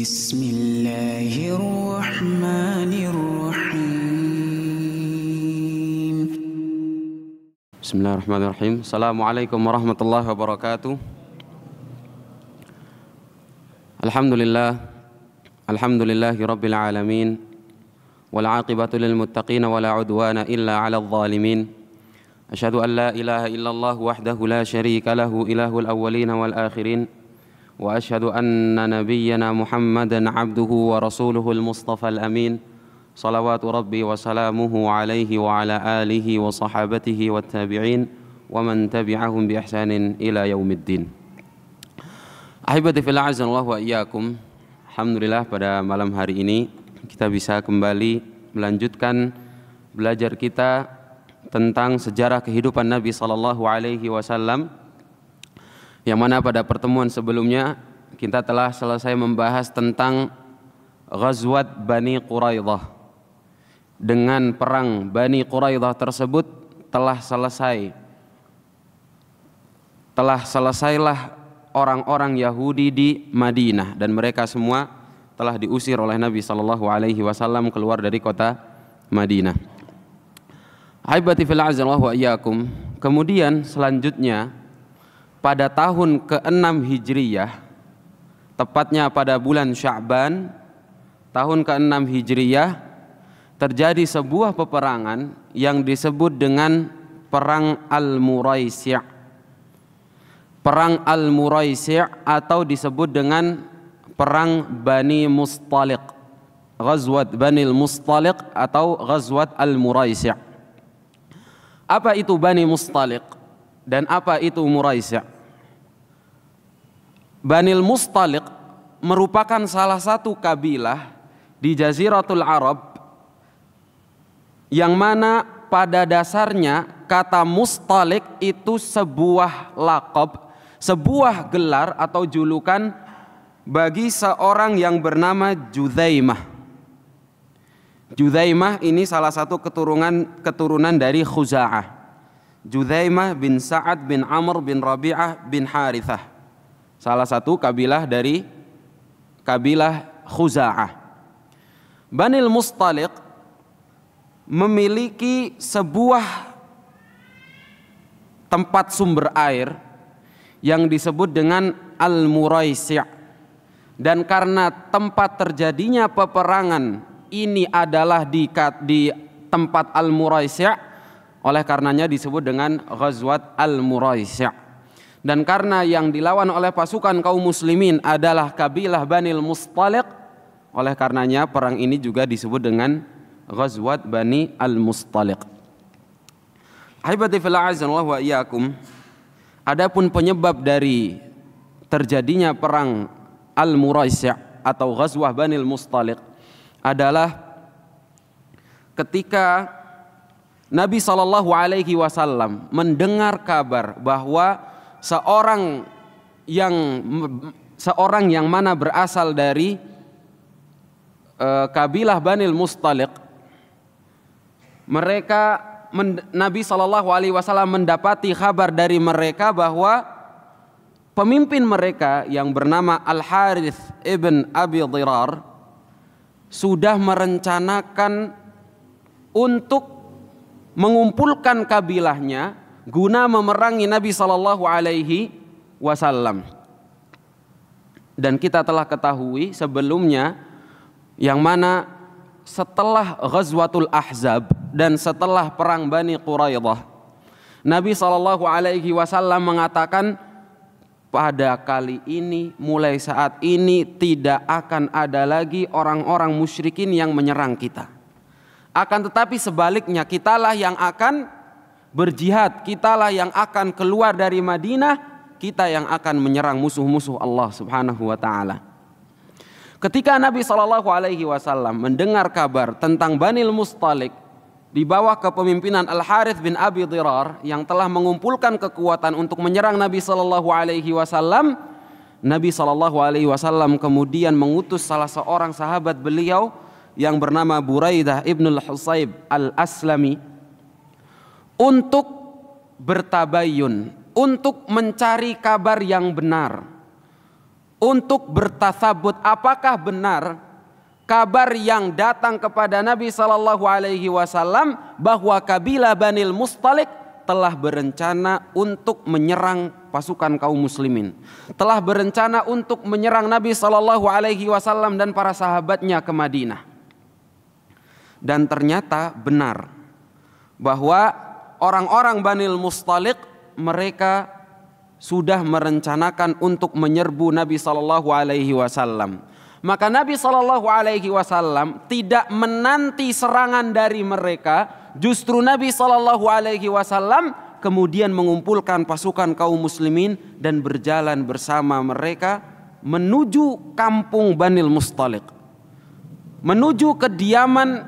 Bismillahirrahmanirrahim. Bismillahirrahmanirrahim. Assalamualaikum warahmatullahi wabarakatuh. Alhamdulillahi rabbil alamin. Wal aqibatu lil muttaqin wa la udwana illa 'alal zalimin. Asyhadu an la ilaha illallah wahdahu la syarika lahu ilahul awwalin wal akhirin. Wa asyhadu anna nabiyyana Muhammadan 'abduhu wa rasuluhul mustafal amin. Salawatu rabbi wa salamuhu alaihi wa ala alihi wa sahabatihi wa tabi'in wa man tabi'ahum bi ihsanin ila yaumiddin. Ahibati fillah azanallahu wa iyyakum. Alhamdulillah pada malam hari ini kita bisa kembali melanjutkan belajar kita tentang sejarah kehidupan Nabi sallallahu alaihi wasallam, yang mana pada pertemuan sebelumnya kita telah selesai membahas tentang Ghazwat Bani Quraidah. Dengan perang Bani Quraidah tersebut telah selesailah orang-orang Yahudi di Madinah, dan mereka semua telah diusir oleh Nabi sallallahu alaihi wasallam keluar dari kota Madinah. Haibati fil azza wa iyyakum. Kemudian selanjutnya pada tahun ke-6 Hijriyah, tepatnya pada bulan Sya'ban tahun ke-6 Hijriyah, terjadi sebuah peperangan yang disebut dengan Perang Al-Muraisi'. Perang Al-Muraisi' atau disebut dengan Perang Bani Mustaliq, Ghazwat Bani Mustaliq atau Ghazwat Al-Muraisi'. Apa itu Bani Mustaliq dan apa itu Muraisi'? Bani Mustaliq merupakan salah satu kabilah di Jaziratul Arab, yang mana pada dasarnya kata Mustaliq itu sebuah laqab, sebuah gelar atau julukan bagi seorang yang bernama Judzaimah. Judzaimah ini salah satu keturunan dari Khuza'ah. Judzaimah bin Sa'ad bin Amr bin Rabi'ah bin Harithah, salah satu kabilah dari kabilah Khuza'ah. Bani Mustaliq memiliki sebuah tempat sumber air yang disebut dengan Al-Muraisi', dan karena tempat terjadinya peperangan ini adalah di tempat Al-Muraisi', oleh karenanya disebut dengan Ghazwat Al-Muraisi'. Dan karena yang dilawan oleh pasukan kaum muslimin adalah kabilah Bani Mustaliq, oleh karenanya perang ini juga disebut dengan Ghazwat Bani Al-Mustaliq. Ahibati fillah azanallahu wa iyyakum. Adapun penyebab dari terjadinya perang Al-Muraisi' atau Ghazwah Bani Mustaliq adalah ketika Nabi sallallahu alaihi wasallam mendengar kabar bahwa seorang yang mana berasal dari kabilah Bani Mustaliq, Nabi sallallahu alaihi wasallam mendapati kabar dari mereka bahwa pemimpin mereka yang bernama Al-Harith ibn Abi Dhirar sudah merencanakan untuk mengumpulkan kabilahnya guna memerangi Nabi sallallahu alaihi wasallam. Dan kita telah ketahui sebelumnya, yang mana setelah Ghazwatul Ahzab dan setelah perang Bani Quraidah, Nabi sallallahu alaihi wasallam mengatakan, pada kali ini, mulai saat ini tidak akan ada lagi orang-orang musyrikin yang menyerang kita. Akan tetapi sebaliknya, kitalah yang akan berjihad, kitalah yang akan keluar dari Madinah, kita yang akan menyerang musuh-musuh Allah Subhanahu wa taala. Ketika Nabi sallallahu alaihi wasallam mendengar kabar tentang Bani Mustaliq di bawah kepemimpinan Al-Harith bin Abi Dhirar yang telah mengumpulkan kekuatan untuk menyerang Nabi sallallahu alaihi wasallam, Nabi sallallahu alaihi wasallam kemudian mengutus salah seorang sahabat beliau yang bernama Buraidah ibnul Husayb al-Aslami untuk bertabayun, untuk mencari kabar yang benar, untuk bertasabut apakah benar kabar yang datang kepada Nabi sallallahu alaihi wasallam bahwa kabilah Banil Mustalik telah berencana untuk menyerang pasukan kaum muslimin, telah berencana untuk menyerang Nabi sallallahu alaihi wasallam dan para sahabatnya ke Madinah. Dan ternyata benar bahwa orang-orang Banil Mustalik mereka sudah merencanakan untuk menyerbu Nabi sallallahu alaihi wasallam. Maka Nabi sallallahu alaihi wasallam tidak menanti serangan dari mereka, justru Nabi sallallahu alaihi wasallam kemudian mengumpulkan pasukan kaum muslimin dan berjalan bersama mereka menuju kampung Banil Mustalik, menuju kediaman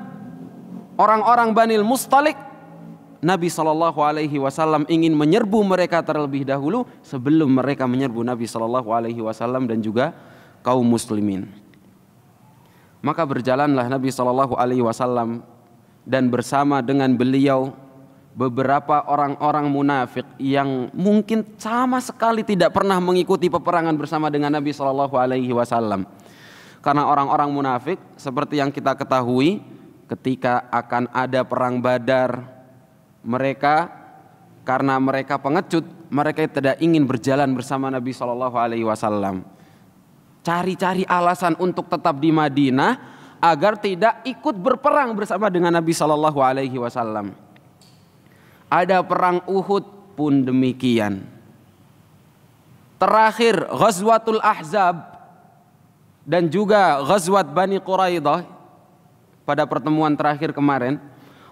orang-orang Banil Mustalik. Nabi sallallahu alaihi wasallam ingin menyerbu mereka terlebih dahulu sebelum mereka menyerbu Nabi sallallahu alaihi wasallam dan juga kaum muslimin. Maka berjalanlah Nabi sallallahu alaihi wasallam dan bersama dengan beliau beberapa orang-orang munafik yang mungkin sama sekali tidak pernah mengikuti peperangan bersama dengan Nabi sallallahu alaihi wasallam. Karena orang-orang munafik seperti yang kita ketahui, ketika akan ada perang Badar, mereka karena mereka pengecut, mereka tidak ingin berjalan bersama Nabi sallallahu alaihi wasallam. Cari-cari alasan untuk tetap di Madinah agar tidak ikut berperang bersama dengan Nabi sallallahu alaihi wasallam. Ada perang Uhud pun demikian. Terakhir Ghazwatul Ahzab dan juga Ghazwat Bani Quraidah pada pertemuan terakhir kemarin,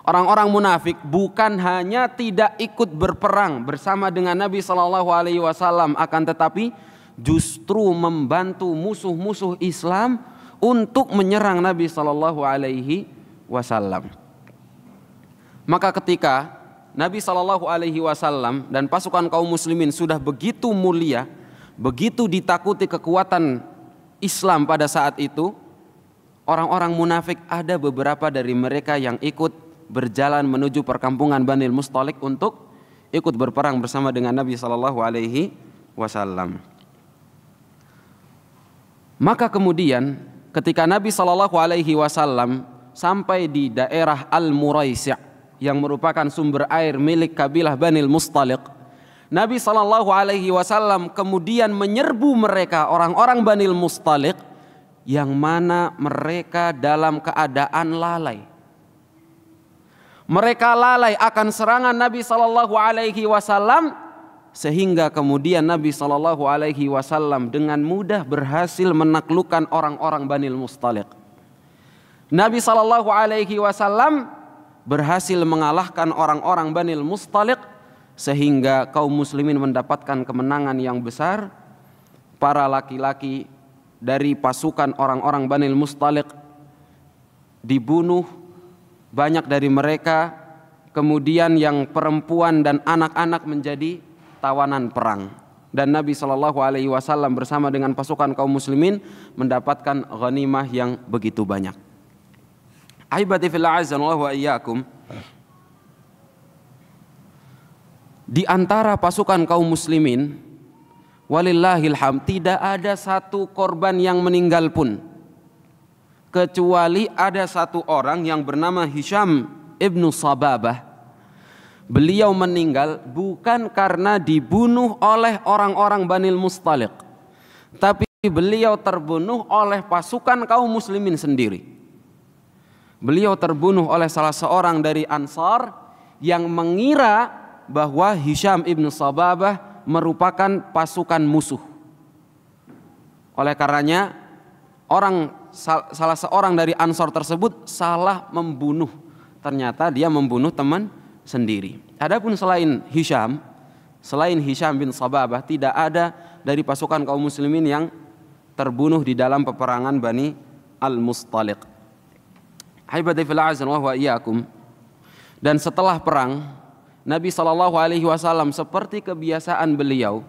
orang-orang munafik bukan hanya tidak ikut berperang bersama dengan Nabi sallallahu alaihi wasallam, akan tetapi justru membantu musuh-musuh Islam untuk menyerang Nabi sallallahu alaihi wasallam. Maka ketika Nabi sallallahu alaihi wasallam dan pasukan kaum muslimin sudah begitu mulia, begitu ditakuti kekuatan Islam pada saat itu, orang-orang munafik ada beberapa dari mereka yang ikut berjalan menuju perkampungan Banil Mustalik untuk ikut berperang bersama dengan Nabi sallallahu alaihi wasallam. Maka kemudian ketika Nabi sallallahu alaihi wasallam sampai di daerah Al-Muraisi' yang merupakan sumber air milik kabilah Banil Mustalik, Nabi sallallahu alaihi wasallam kemudian menyerbu mereka, orang-orang Banil Mustalik, yang mana mereka dalam keadaan lalai. Mereka lalai akan serangan Nabi sallallahu alaihi wasallam, sehingga kemudian Nabi sallallahu alaihi wasallam dengan mudah berhasil menaklukkan orang-orang Banil Mustalik. Nabi sallallahu alaihi wasallam berhasil mengalahkan orang-orang Banil Mustalik sehingga kaum muslimin mendapatkan kemenangan yang besar. Para laki-laki dari pasukan orang-orang Banil Mustalik dibunuh, banyak dari mereka, kemudian yang perempuan dan anak-anak menjadi tawanan perang, dan Nabi sallallahu alaihi wasallam bersama dengan pasukan kaum muslimin mendapatkan ghanimah yang begitu banyak. Ahibati fillah azanallahu wa iyyakum, di antara pasukan kaum muslimin walillahil hamd tidak ada satu korban yang meninggal pun, kecuali ada satu orang yang bernama Hisham ibnu Sababah. Beliau meninggal bukan karena dibunuh oleh orang-orang Banil Mustalik, tapi beliau terbunuh oleh pasukan kaum muslimin sendiri. Beliau terbunuh oleh salah seorang dari Ansar yang mengira bahwa Hisham ibnu Sababah merupakan pasukan musuh. Oleh karenanya salah seorang dari Ansar tersebut salah membunuh. Ternyata dia membunuh teman sendiri. Adapun selain Hisham bin Sababah, tidak ada dari pasukan kaum muslimin yang terbunuh di dalam peperangan Bani Al-Mustalik. Haibati fil azan wa iyyakum. Dan setelah perang, Nabi sallallahu alaihi wasallam seperti kebiasaan beliau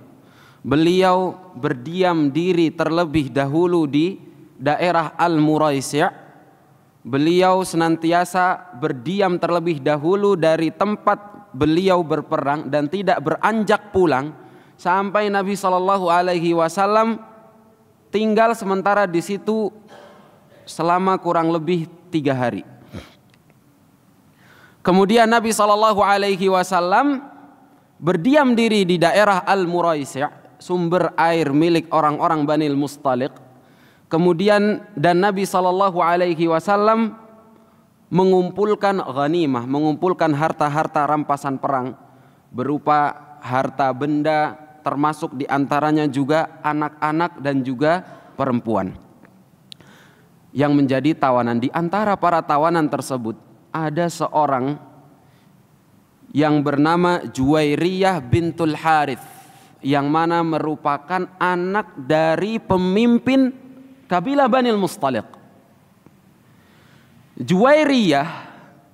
berdiam diri terlebih dahulu di daerah Al-Muraisi'. Beliau senantiasa berdiam terlebih dahulu dari tempat beliau berperang dan tidak beranjak pulang sampai Nabi sallallahu alaihi wasallam tinggal sementara di situ selama kurang lebih 3 hari. Kemudian Nabi SAW berdiam diri di daerah Al-Muraisi', sumber air milik orang-orang Bani Mustaliq. Kemudian dan Nabi SAW mengumpulkan ghanimah, mengumpulkan harta-harta rampasan perang berupa harta benda, termasuk diantaranya juga anak-anak dan juga perempuan yang menjadi tawanan. Di antara para tawanan tersebut ada seorang yang bernama Juwairiyah bintul Harith, yang mana merupakan anak dari pemimpin kabilah Bani Mustaliq. Juwairiyah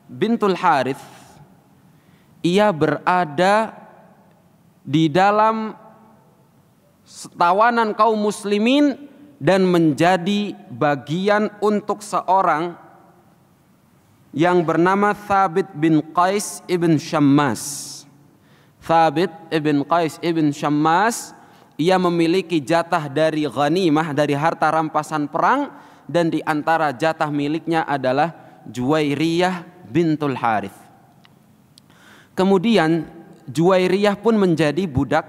bintul Harith, ia berada di dalam tawanan kaum muslimin dan menjadi bagian untuk seorang yang bernama Thabit bin Qais ibn Shammas. Thabit ibn Qais ibn Shammas, ia memiliki jatah dari ghanimah, dari harta rampasan perang, dan di antara jatah miliknya adalah Juwairiyah bintul Harith. Kemudian Juwairiyah pun menjadi budak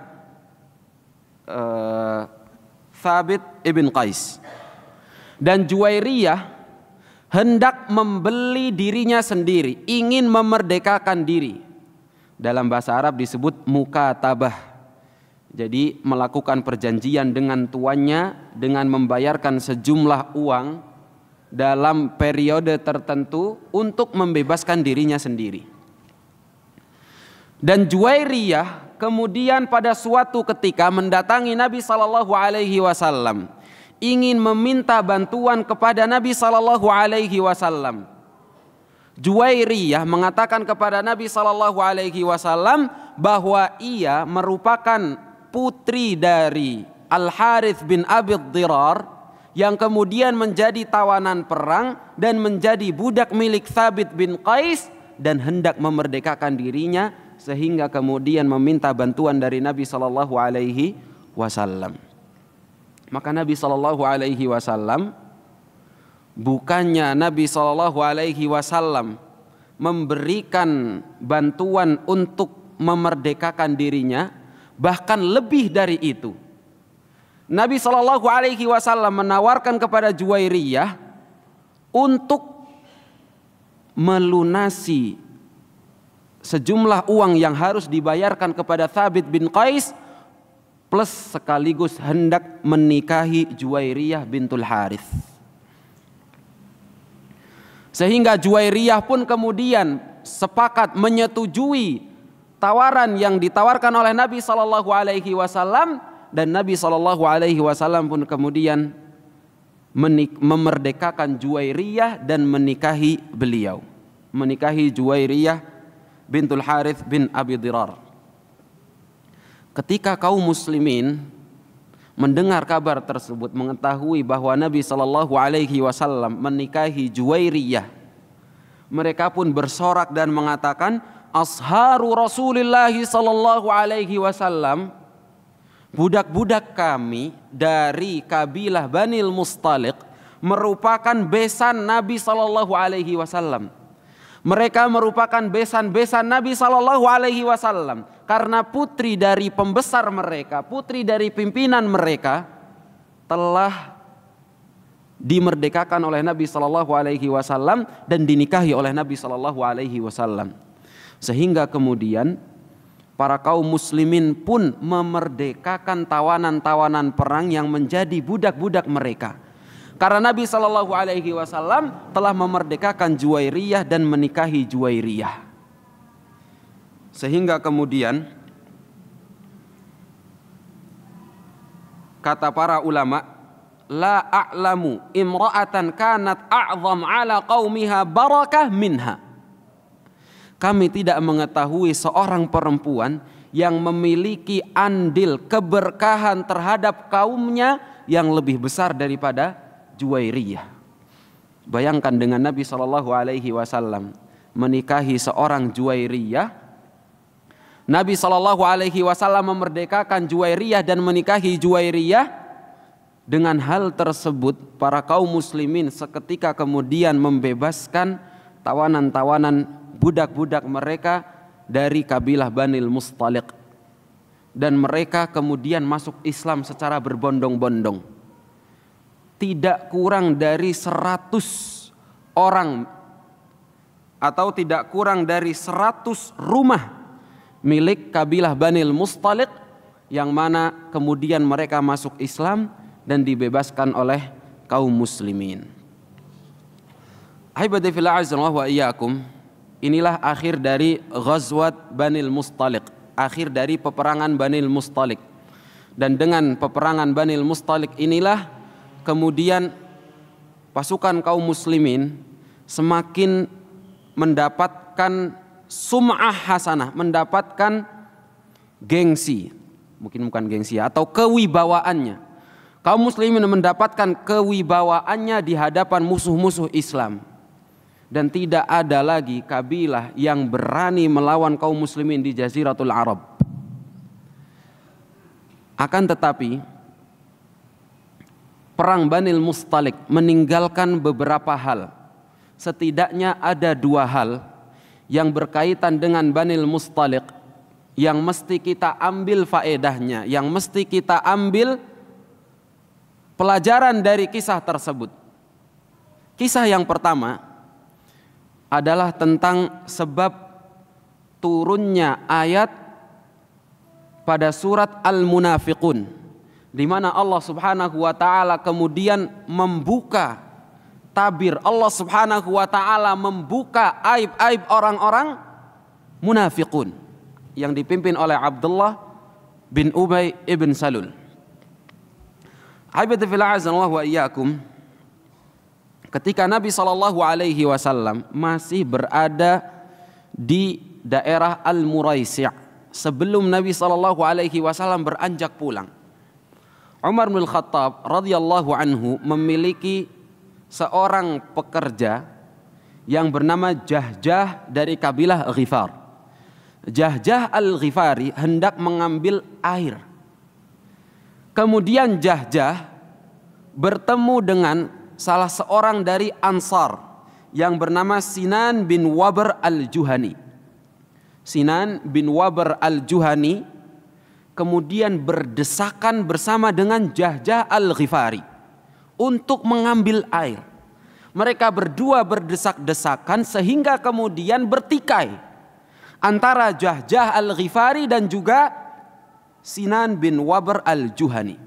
Thabit ibn Qais, dan Juwairiyah hendak membeli dirinya sendiri, ingin memerdekakan diri. Dalam bahasa Arab disebut mukatabah. Jadi melakukan perjanjian dengan tuannya dengan membayarkan sejumlah uang dalam periode tertentu untuk membebaskan dirinya sendiri. Dan Juwairiyah kemudian pada suatu ketika mendatangi Nabi SAW, ingin meminta bantuan kepada Nabi SAW. Juwairiyah mengatakan kepada Nabi SAW bahwa ia merupakan putri dari Al-Harith bin Abi Dirar yang kemudian menjadi tawanan perang dan menjadi budak milik Thabit bin Qais dan hendak memerdekakan dirinya, sehingga kemudian meminta bantuan dari Nabi SAW. Maka Nabi SAW, bukannya Nabi SAW memberikan bantuan untuk memerdekakan dirinya, bahkan lebih dari itu. Nabi SAW menawarkan kepada Juwairiyah untuk melunasi sejumlah uang yang harus dibayarkan kepada Thabit bin Qais, plus sekaligus hendak menikahi Juwairiyah bintul Harith. Sehingga Juwairiyah pun kemudian sepakat menyetujui tawaran yang ditawarkan oleh Nabi SAW, dan Nabi SAW pun kemudian memerdekakan Juwairiyah dan menikahi beliau, menikahi Juwairiyah bintul Harith bin Abi Dirar. Ketika kaum muslimin mendengar kabar tersebut, mengetahui bahwa Nabi SAW menikahi Juwairiyah, mereka pun bersorak dan mengatakan, asharu Rasulullah SAW, budak-budak kami dari kabilah Bani Mustaliq merupakan besan Nabi SAW. Mereka merupakan besan-besan Nabi SAW, karena putri dari pembesar mereka, putri dari pimpinan mereka telah dimerdekakan oleh Nabi SAW dan dinikahi oleh Nabi SAW. Sehingga kemudian para kaum muslimin pun memerdekakan tawanan-tawanan perang yang menjadi budak-budak mereka. Karena Nabi SAW telah memerdekakan Juwairiyah dan menikahi Juwairiyah. Sehingga kemudian kata para ulama, la a'lamu imra'atan kanat a'zam ala qaumiha barakah minha. Kami tidak mengetahui seorang perempuan yang memiliki andil keberkahan terhadap kaumnya yang lebih besar daripada Juwairiyah. Bayangkan dengan Nabi SAW menikahi seorang Juwairiyah, Nabi SAW memerdekakan Juwairiyah dan menikahi Juwairiyah, Dengan hal tersebut para kaum muslimin seketika kemudian membebaskan tawanan-tawanan budak-budak mereka dari kabilah Banil Mustaliq, dan mereka kemudian masuk Islam secara berbondong-bondong. Tidak kurang dari 100 orang atau tidak kurang dari 100 rumah milik kabilah Banil Mustaliq yang mana kemudian mereka masuk Islam dan dibebaskan oleh kaum muslimin. Ahibati fillah azza wa iyyakum, inilah akhir dari Ghazwat Banil Mustaliq, akhir dari peperangan Banil Mustaliq. Dan dengan peperangan Banil Mustaliq inilah kemudian pasukan kaum muslimin semakin mendapatkan sum'ah hasanah, mendapatkan gengsi, mungkin bukan gengsi ya, atau kewibawaannya. Kaum muslimin mendapatkan kewibawaannya di hadapan musuh-musuh Islam. Dan tidak ada lagi kabilah yang berani melawan kaum muslimin di Jaziratul Arab. Akan tetapi perang Banil Mustaliq meninggalkan beberapa hal. Setidaknya ada 2 hal yang berkaitan dengan Banil Mustaliq yang mesti kita ambil faedahnya, yang mesti kita ambil pelajaran dari kisah tersebut. Kisah yang pertama adalah tentang sebab turunnya ayat pada surat Al-Munafiqun, di mana Allah Subhanahu wa taala kemudian membuka tabir, Allah Subhanahu wa taala membuka aib-aib orang-orang munafiqun yang dipimpin oleh Abdullah bin Ubay ibn Salul. Habibati fillah azza wa iyyakum, ketika Nabi SAW masih berada di daerah Al-Muraisi' sebelum Nabi SAW beranjak pulang, Umar bin Khattab radhiyallahu anhu memiliki seorang pekerja yang bernama Jahjah dari kabilah Ghifar. Jahjah al-Ghifari hendak mengambil air. Kemudian Jahjah bertemu dengan salah seorang dari Ansar yang bernama Sinan bin Wabr al-Juhani. Sinan bin Wabr al-Juhani kemudian berdesakan bersama dengan Jahjah al-Ghifari untuk mengambil air. Mereka berdua berdesak-desakan sehingga kemudian bertikai antara Jahjah al-Ghifari dan juga Sinan bin Wabr al-Juhani.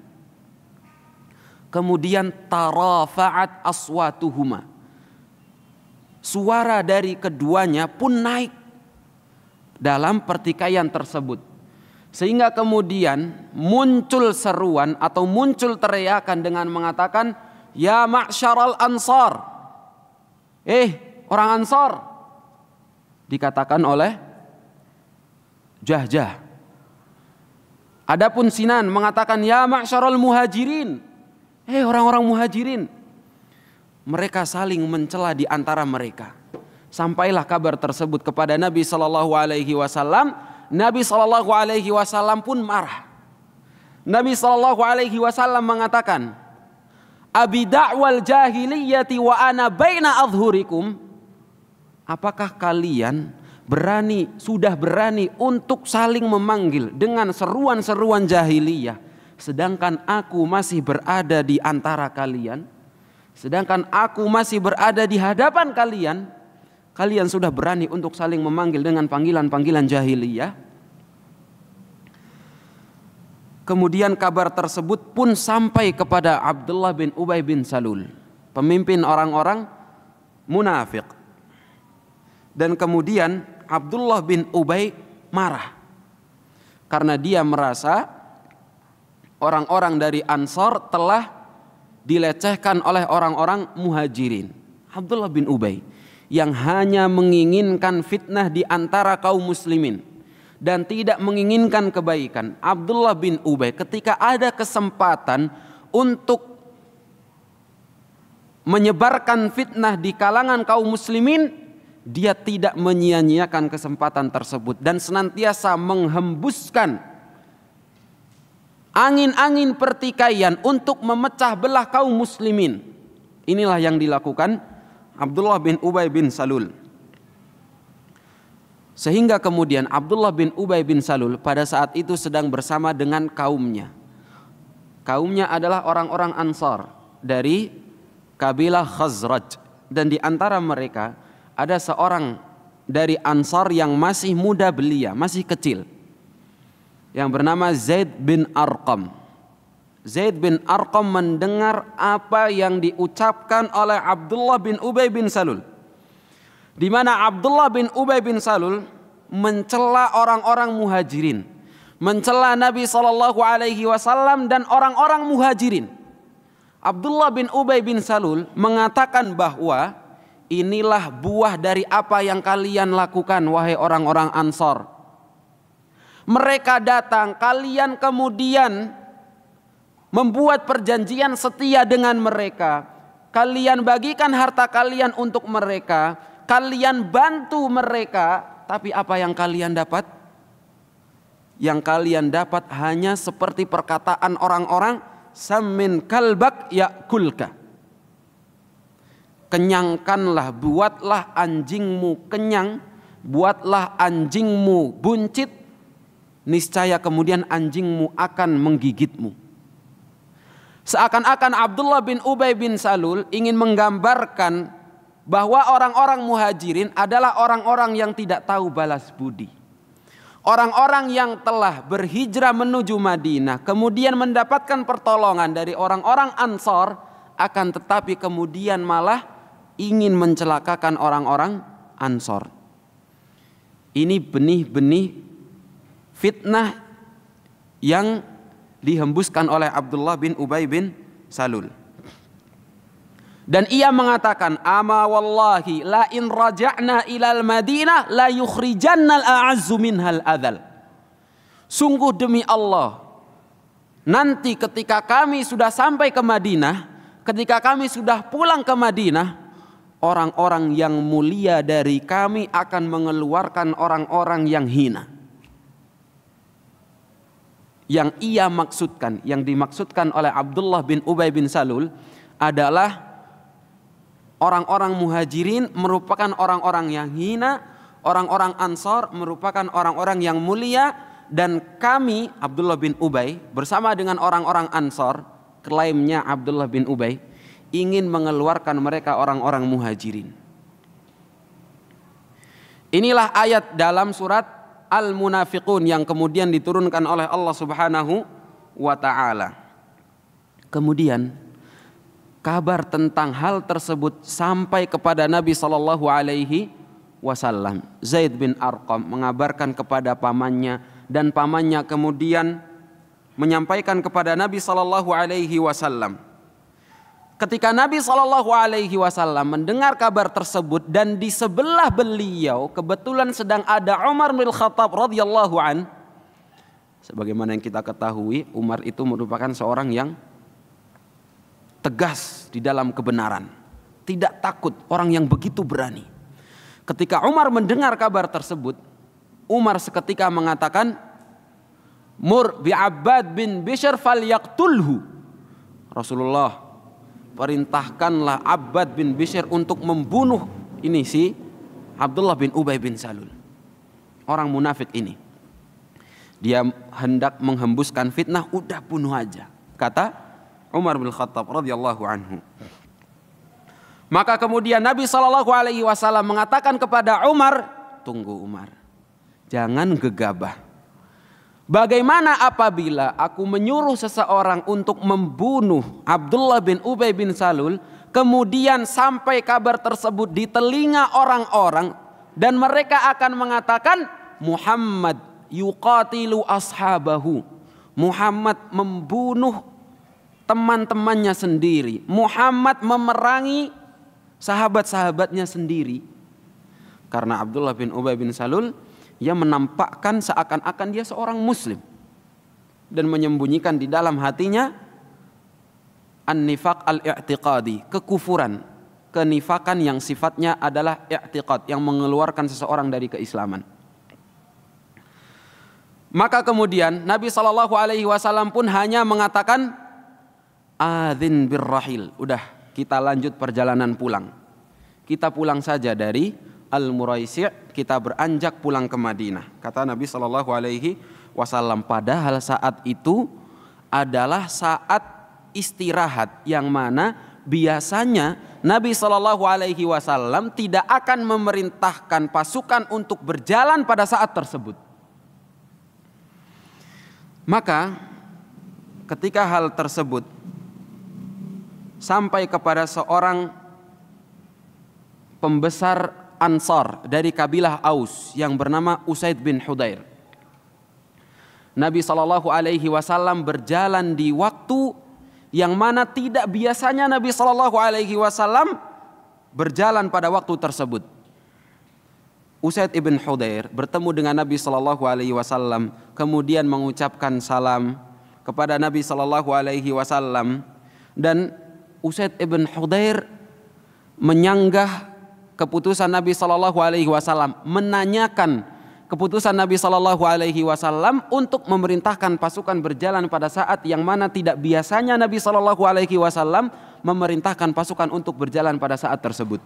Kemudian tarafa'at aswatuhuma, suara dari keduanya pun naik dalam pertikaian tersebut, sehingga kemudian muncul seruan atau muncul teriakan dengan mengatakan, ya ma'syaral ansar, orang Ansar, dikatakan oleh Jahjah. Adapun Sinan mengatakan, ya ma'syaral muhajirin, orang-orang muhajirin. Mereka saling mencela di antara mereka. Sampailah kabar tersebut kepada Nabi SAW. Nabi SAW pun marah. Nabi SAW mengatakan, abi da'wal jahiliyati wa ana baina adhurikum. Apakah kalian sudah berani untuk saling memanggil dengan seruan-seruan jahiliyah, sedangkan aku masih berada di antara kalian, sedangkan aku masih berada di hadapan kalian, kalian sudah berani untuk saling memanggil dengan panggilan-panggilan jahiliyah. Kemudian kabar tersebut pun sampai kepada Abdullah bin Ubay bin Salul, pemimpin orang-orang munafik. Dan kemudian Abdullah bin Ubay marah karena dia merasa orang-orang dari Ansar telah dilecehkan oleh orang-orang muhajirin. Abdullah bin Ubay yang hanya menginginkan fitnah di antara kaum muslimin dan tidak menginginkan kebaikan. Abdullah bin Ubay ketika ada kesempatan untuk menyebarkan fitnah di kalangan kaum muslimin, dia tidak menyia-nyiakan kesempatan tersebut dan senantiasa menghembuskan angin-angin pertikaian untuk memecah belah kaum muslimin. Inilah yang dilakukan Abdullah bin Ubay bin Salul. Sehingga kemudian Abdullah bin Ubay bin Salul pada saat itu sedang bersama dengan kaumnya. Kaumnya adalah orang-orang Ansar dari kabilah Khazraj. Dan di antara mereka ada seorang dari Ansar yang masih muda belia, masih kecil, yang bernama Zaid bin Arqam. Zaid bin Arqam mendengar apa yang diucapkan oleh Abdullah bin Ubay bin Salul, di mana Abdullah bin Ubay bin Salul mencela orang-orang muhajirin, mencela Nabi SAW dan orang-orang muhajirin. Abdullah bin Ubay bin Salul mengatakan bahwa inilah buah dari apa yang kalian lakukan wahai orang-orang Ansar. Mereka datang, kalian kemudian membuat perjanjian setia dengan mereka. Kalian bagikan harta kalian untuk mereka, kalian bantu mereka, tapi apa yang kalian dapat? Yang kalian dapat hanya seperti perkataan orang-orang, sammin kalbak yakulka. Kenyangkanlah, buatlah anjingmu kenyang, buatlah anjingmu buncit, niscaya kemudian anjingmu akan menggigitmu. Seakan-akan Abdullah bin Ubay bin Salul ingin menggambarkan bahwa orang-orang muhajirin adalah orang-orang yang tidak tahu balas budi. Orang-orang yang telah berhijrah menuju Madinah kemudian mendapatkan pertolongan dari orang-orang Ansar, akan tetapi kemudian malah ingin mencelakakan orang-orang Ansar. Ini benih-benih fitnah yang dihembuskan oleh Abdullah bin Ubay bin Salul. Dan ia mengatakan, ama wallahi la in raja'na ilal Madinah la yukhrijanna al-a'azzu minhal adzal. Sungguh demi Allah, nanti ketika kami sudah sampai ke Madinah, ketika kami sudah pulang ke Madinah, orang-orang yang mulia dari kami akan mengeluarkan orang-orang yang hina. Yang ia maksudkan, yang dimaksudkan oleh Abdullah bin Ubay bin Salul adalah orang-orang muhajirin merupakan orang-orang yang hina, orang-orang Ansar merupakan orang-orang yang mulia, dan kami Abdullah bin Ubay bersama dengan orang-orang Ansar, klaimnya Abdullah bin Ubay, ingin mengeluarkan mereka orang-orang muhajirin. Inilah ayat dalam surat Al-Munafiqun yang kemudian diturunkan oleh Allah Subhanahu wa taala. Kemudian kabar tentang hal tersebut sampai kepada Nabi sallallahu alaihi wasallam. Zaid bin Arqam mengabarkan kepada pamannya, dan pamannya kemudian menyampaikan kepada Nabi sallallahu alaihi wasallam. Ketika Nabi sallallahu alaihi wasallam mendengar kabar tersebut, dan di sebelah beliau kebetulan sedang ada Umar bin Khattab radhiyallahu an. Sebagaimana yang kita ketahui, Umar itu merupakan seorang yang tegas di dalam kebenaran, tidak takut, orang yang begitu berani. Ketika Umar mendengar kabar tersebut, Umar seketika mengatakan, mur bi Abbad bin Bishr falyaqtulhu. Rasulullah, perintahkanlah Abbad bin Bishr untuk membunuh ini si Abdullah bin Ubay bin Salul, orang munafik ini. Dia hendak menghembuskan fitnah, udah bunuh aja, kata Umar bin Khattab radhiyallahu anhu. Maka kemudian Nabi SAW mengatakan kepada Umar, tunggu Umar, jangan gegabah. Bagaimana apabila aku menyuruh seseorang untuk membunuh Abdullah bin Ubay bin Salul, kemudian sampai kabar tersebut di telinga orang-orang, dan mereka akan mengatakan, Muhammad yuqatilu ashabahu, Muhammad membunuh teman-temannya sendiri, Muhammad memerangi sahabat-sahabatnya sendiri. Karena Abdullah bin Ubay bin Salul, ia menampakkan seakan-akan dia seorang muslim, dan menyembunyikan di dalam hatinya an-nifaq al-i'tiqadi, kekufuran, kenifakan yang sifatnya adalah i'tiqad, yang mengeluarkan seseorang dari keislaman. Maka kemudian Nabi SAW pun hanya mengatakan adzin birrahil. Udah, kita lanjut perjalanan pulang. Kita pulang saja dari Al-Muraisi', kita beranjak pulang ke Madinah. Kata Nabi SAW. Padahal saat itu adalah saat istirahat yang mana biasanya Nabi SAW tidak akan memerintahkan pasukan untuk berjalan pada saat tersebut. Maka ketika hal tersebut sampai kepada seorang pembesar Ansar dari kabilah Aus yang bernama Usaid bin Hudair, Nabi SAW berjalan di waktu yang mana tidak biasanya Nabi SAW berjalan pada waktu tersebut. Usaid ibn Hudair bertemu dengan Nabi SAW, kemudian mengucapkan salam kepada Nabi SAW, dan Usaid ibn Hudair menyanggah keputusan Nabi SAW, menanyakan keputusan Nabi SAW untuk memerintahkan pasukan berjalan pada saat yang mana tidak biasanya Nabi SAW memerintahkan pasukan untuk berjalan pada saat tersebut.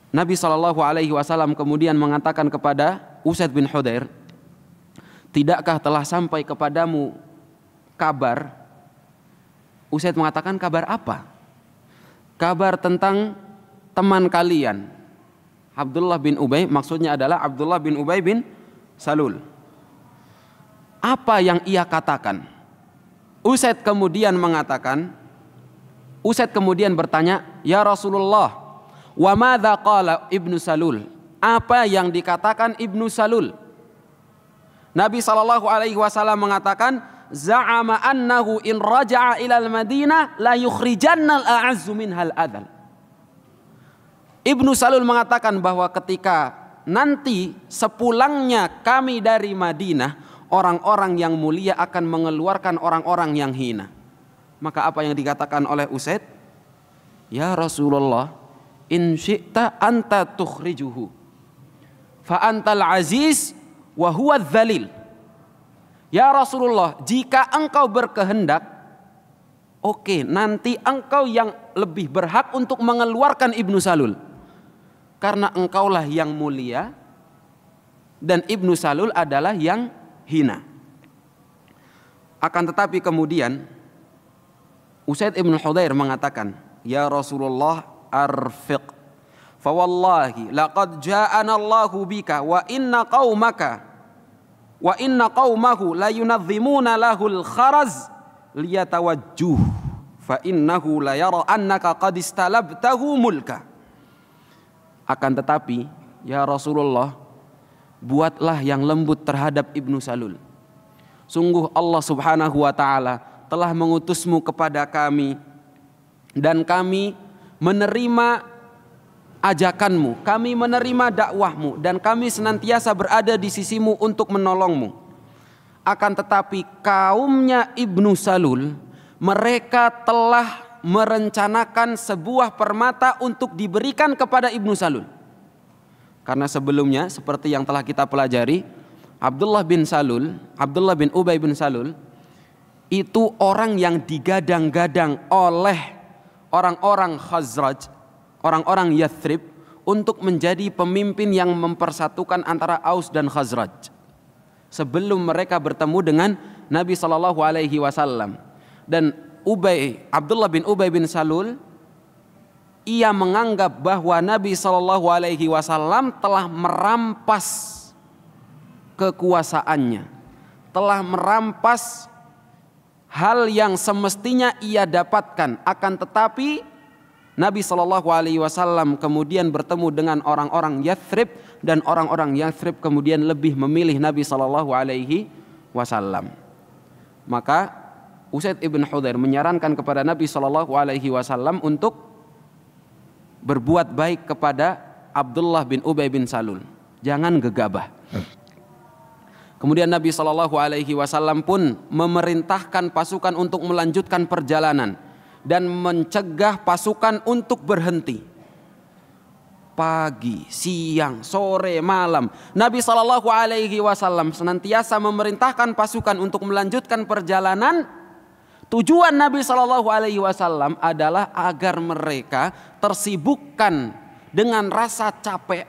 Nabi SAW kemudian mengatakan kepada Usaid bin Hudair, tidakkah telah sampai kepadamu kabar? Usaid mengatakan, kabar apa? Kabar tentang teman kalian Abdullah bin Ubay, maksudnya adalah Abdullah bin Ubay bin Salul. Apa yang ia katakan? Usaid kemudian bertanya, ya Rasulullah, wa madza qala Ibnu Salul? Apa yang dikatakan Ibnu Salul? Nabi SAW mengatakan, za'ama annahu in raja'a ilal Madinah la yukhrijanna al-a'azzu minhal adal. Ibnu Salul mengatakan bahwa ketika nanti sepulangnya kami dari Madinah, orang-orang yang mulia akan mengeluarkan orang-orang yang hina. Maka apa yang dikatakan oleh Usaid? Ya Rasulullah, in syi'ta anta tukhrijuhu fa antal aziz wa huwa dzalil. Ya Rasulullah, jika engkau berkehendak, oke, nanti engkau yang lebih berhak untuk mengeluarkan Ibnu Salul, karena engkaulah yang mulia dan Ibnu Salul adalah yang hina. Akan tetapi kemudian Usaid ibn Hudair mengatakan, ya Rasulullah, arfiq, fa wallahi laqad ja'ana Allahu bika wa inna qaumahu la yunadhimuna lahul kharaz liyatawajjuh fa innahu la yara annaka qad istalabtahu mulka. Akan tetapi ya Rasulullah, buatlah yang lembut terhadap Ibnu Salul. Sungguh Allah Subhanahu wa taala telah mengutusmu kepada kami dan kami menerima ajakanmu, kami menerima dakwahmu, dan kami senantiasa berada di sisimu untuk menolongmu. Akan tetapi kaumnya Ibnu Salul, mereka telah merencanakan sebuah permata untuk diberikan kepada Ibnu Salul. Karena sebelumnya seperti yang telah kita pelajari, Abdullah bin Ubay bin Salul itu orang yang digadang-gadang oleh orang-orang Khazraj, orang-orang Yathrib, untuk menjadi pemimpin yang mempersatukan antara Aus dan Khazraj sebelum mereka bertemu dengan Nabi SAW. Dan Abdullah bin Ubay bin Salul, ia menganggap bahwa Nabi SAW telah merampas kekuasaannya, telah merampas hal yang semestinya ia dapatkan. Akan tetapi Nabi SAW kemudian bertemu dengan orang-orang Yathrib, dan orang-orang Yathrib kemudian lebih memilih Nabi SAW. Maka Usaid ibn Hudair menyarankan kepada Nabi SAW untuk berbuat baik kepada Abdullah bin Ubay bin Salul, jangan gegabah. Kemudian Nabi SAW pun memerintahkan pasukan untuk melanjutkan perjalanan dan mencegah pasukan untuk berhenti. pagi, siang, sore, malam, Nabi Shallallahu Alaihi Wasallam senantiasa memerintahkan pasukan untuk melanjutkan perjalanan. Tujuan Nabi Shallallahu Alaihi Wasallam adalah agar mereka tersibukkan dengan rasa capek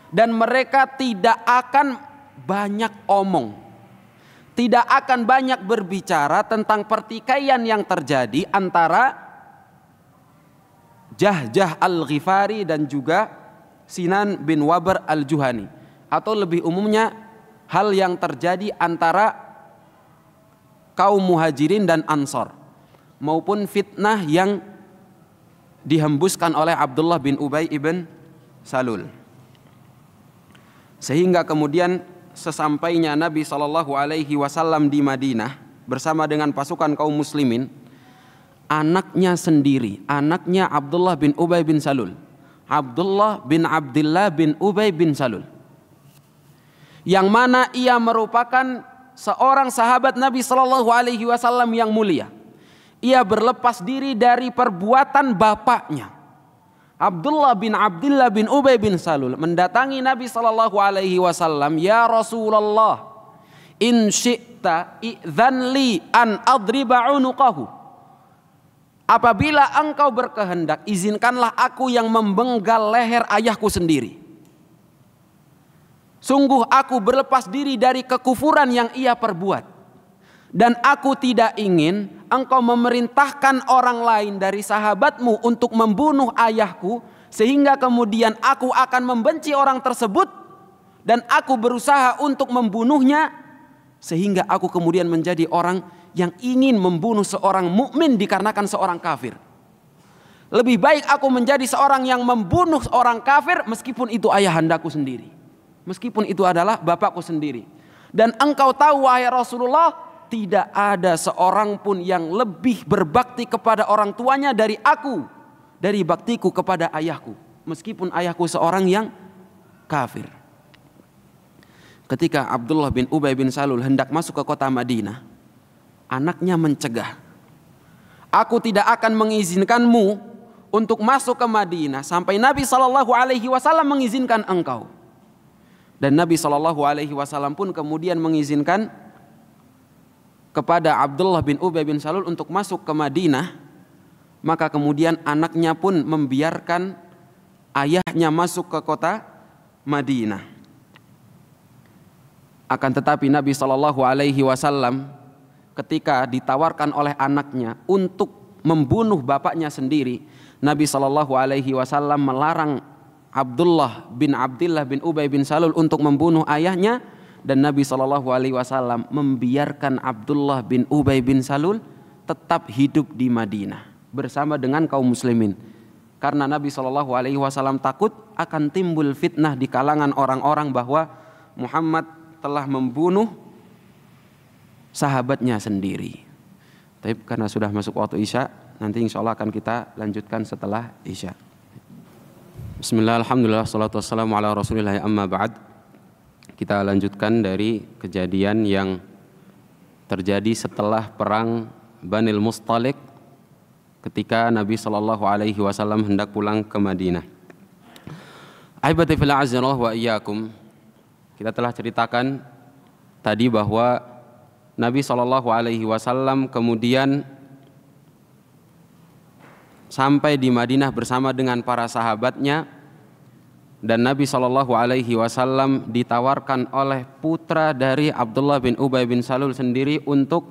dan mereka tidak akan banyak omong, tidak akan banyak berbicara tentang pertikaian yang terjadi antara Jahjah al-Ghifari dan juga Sinan bin Wabar al-Juhani, atau lebih umumnya hal yang terjadi antara kaum muhajirin dan ansor, maupun fitnah yang dihembuskan oleh Abdullah bin Ubay ibn Salul. Sehingga kemudian sesampainya Nabi SAW di Madinah bersama dengan pasukan kaum muslimin, anaknya sendiri, anaknya Abdullah bin Ubay bin Salul, Abdullah bin Abdullah bin Ubay bin Salul, yang mana ia merupakan seorang sahabat Nabi SAW yang mulia. Ia berlepas diri dari perbuatan bapaknya. Abdullah bin Ubay bin Salul mendatangi Nabi SAW, "Ya Rasulullah, in syi'ta idzan li an adriba unuqahu." Apabila engkau berkehendak, izinkanlah aku yang membenggal leher ayahku sendiri. Sungguh aku berlepas diri dari kekufuran yang ia perbuat, dan aku tidak ingin engkau memerintahkan orang lain dari sahabatmu untuk membunuh ayahku, sehingga kemudian aku akan membenci orang tersebut dan aku berusaha untuk membunuhnya, sehingga aku kemudian menjadi orang yang ingin membunuh seorang mukmin dikarenakan seorang kafir. Lebih baik aku menjadi seorang yang membunuh orang kafir meskipun itu ayahandaku sendiri, meskipun itu adalah bapakku sendiri. Dan engkau tahu wahai Rasulullah, tidak ada seorang pun yang lebih berbakti kepada orang tuanya dari aku, dari baktiku kepada ayahku, meskipun ayahku seorang yang kafir. Ketika Abdullah bin Ubay bin Salul hendak masuk ke kota Madinah, anaknya mencegah, "Aku tidak akan mengizinkanmu untuk masuk ke Madinah sampai Nabi SAW mengizinkan engkau." Dan Nabi SAW pun kemudian mengizinkan kepada Abdullah bin Ubay bin Salul untuk masuk ke Madinah. Maka kemudian anaknya pun membiarkan ayahnya masuk ke kota Madinah. Akan tetapi Nabi SAW ketika ditawarkan oleh anaknya untuk membunuh bapaknya sendiri, Nabi SAW melarang Abdullah bin Ubay bin Salul untuk membunuh ayahnya, dan Nabi SAW membiarkan Abdullah bin Ubay bin Salul tetap hidup di Madinah bersama dengan kaum muslimin, karena Nabi SAW takut akan timbul fitnah di kalangan orang-orang bahwa Muhammad telah membunuh sahabatnya sendiri. Tapi karena sudah masuk waktu Isya, nanti insya Allah akan kita lanjutkan setelah Isya. Bismillah, alhamdulillah, salatu wassalamu ala rasulillah, amma ba'd. Kita lanjutkan dari kejadian yang terjadi setelah perang Banil Mustalik, ketika Nabi SAW hendak pulang ke Madinah. Ahibati fillah azza wa iyyakum, kita telah ceritakan tadi bahwa Nabi SAW kemudian sampai di Madinah bersama dengan para sahabatnya, dan Nabi SAW ditawarkan oleh putra dari Abdullah bin Ubay bin Salul sendiri untuk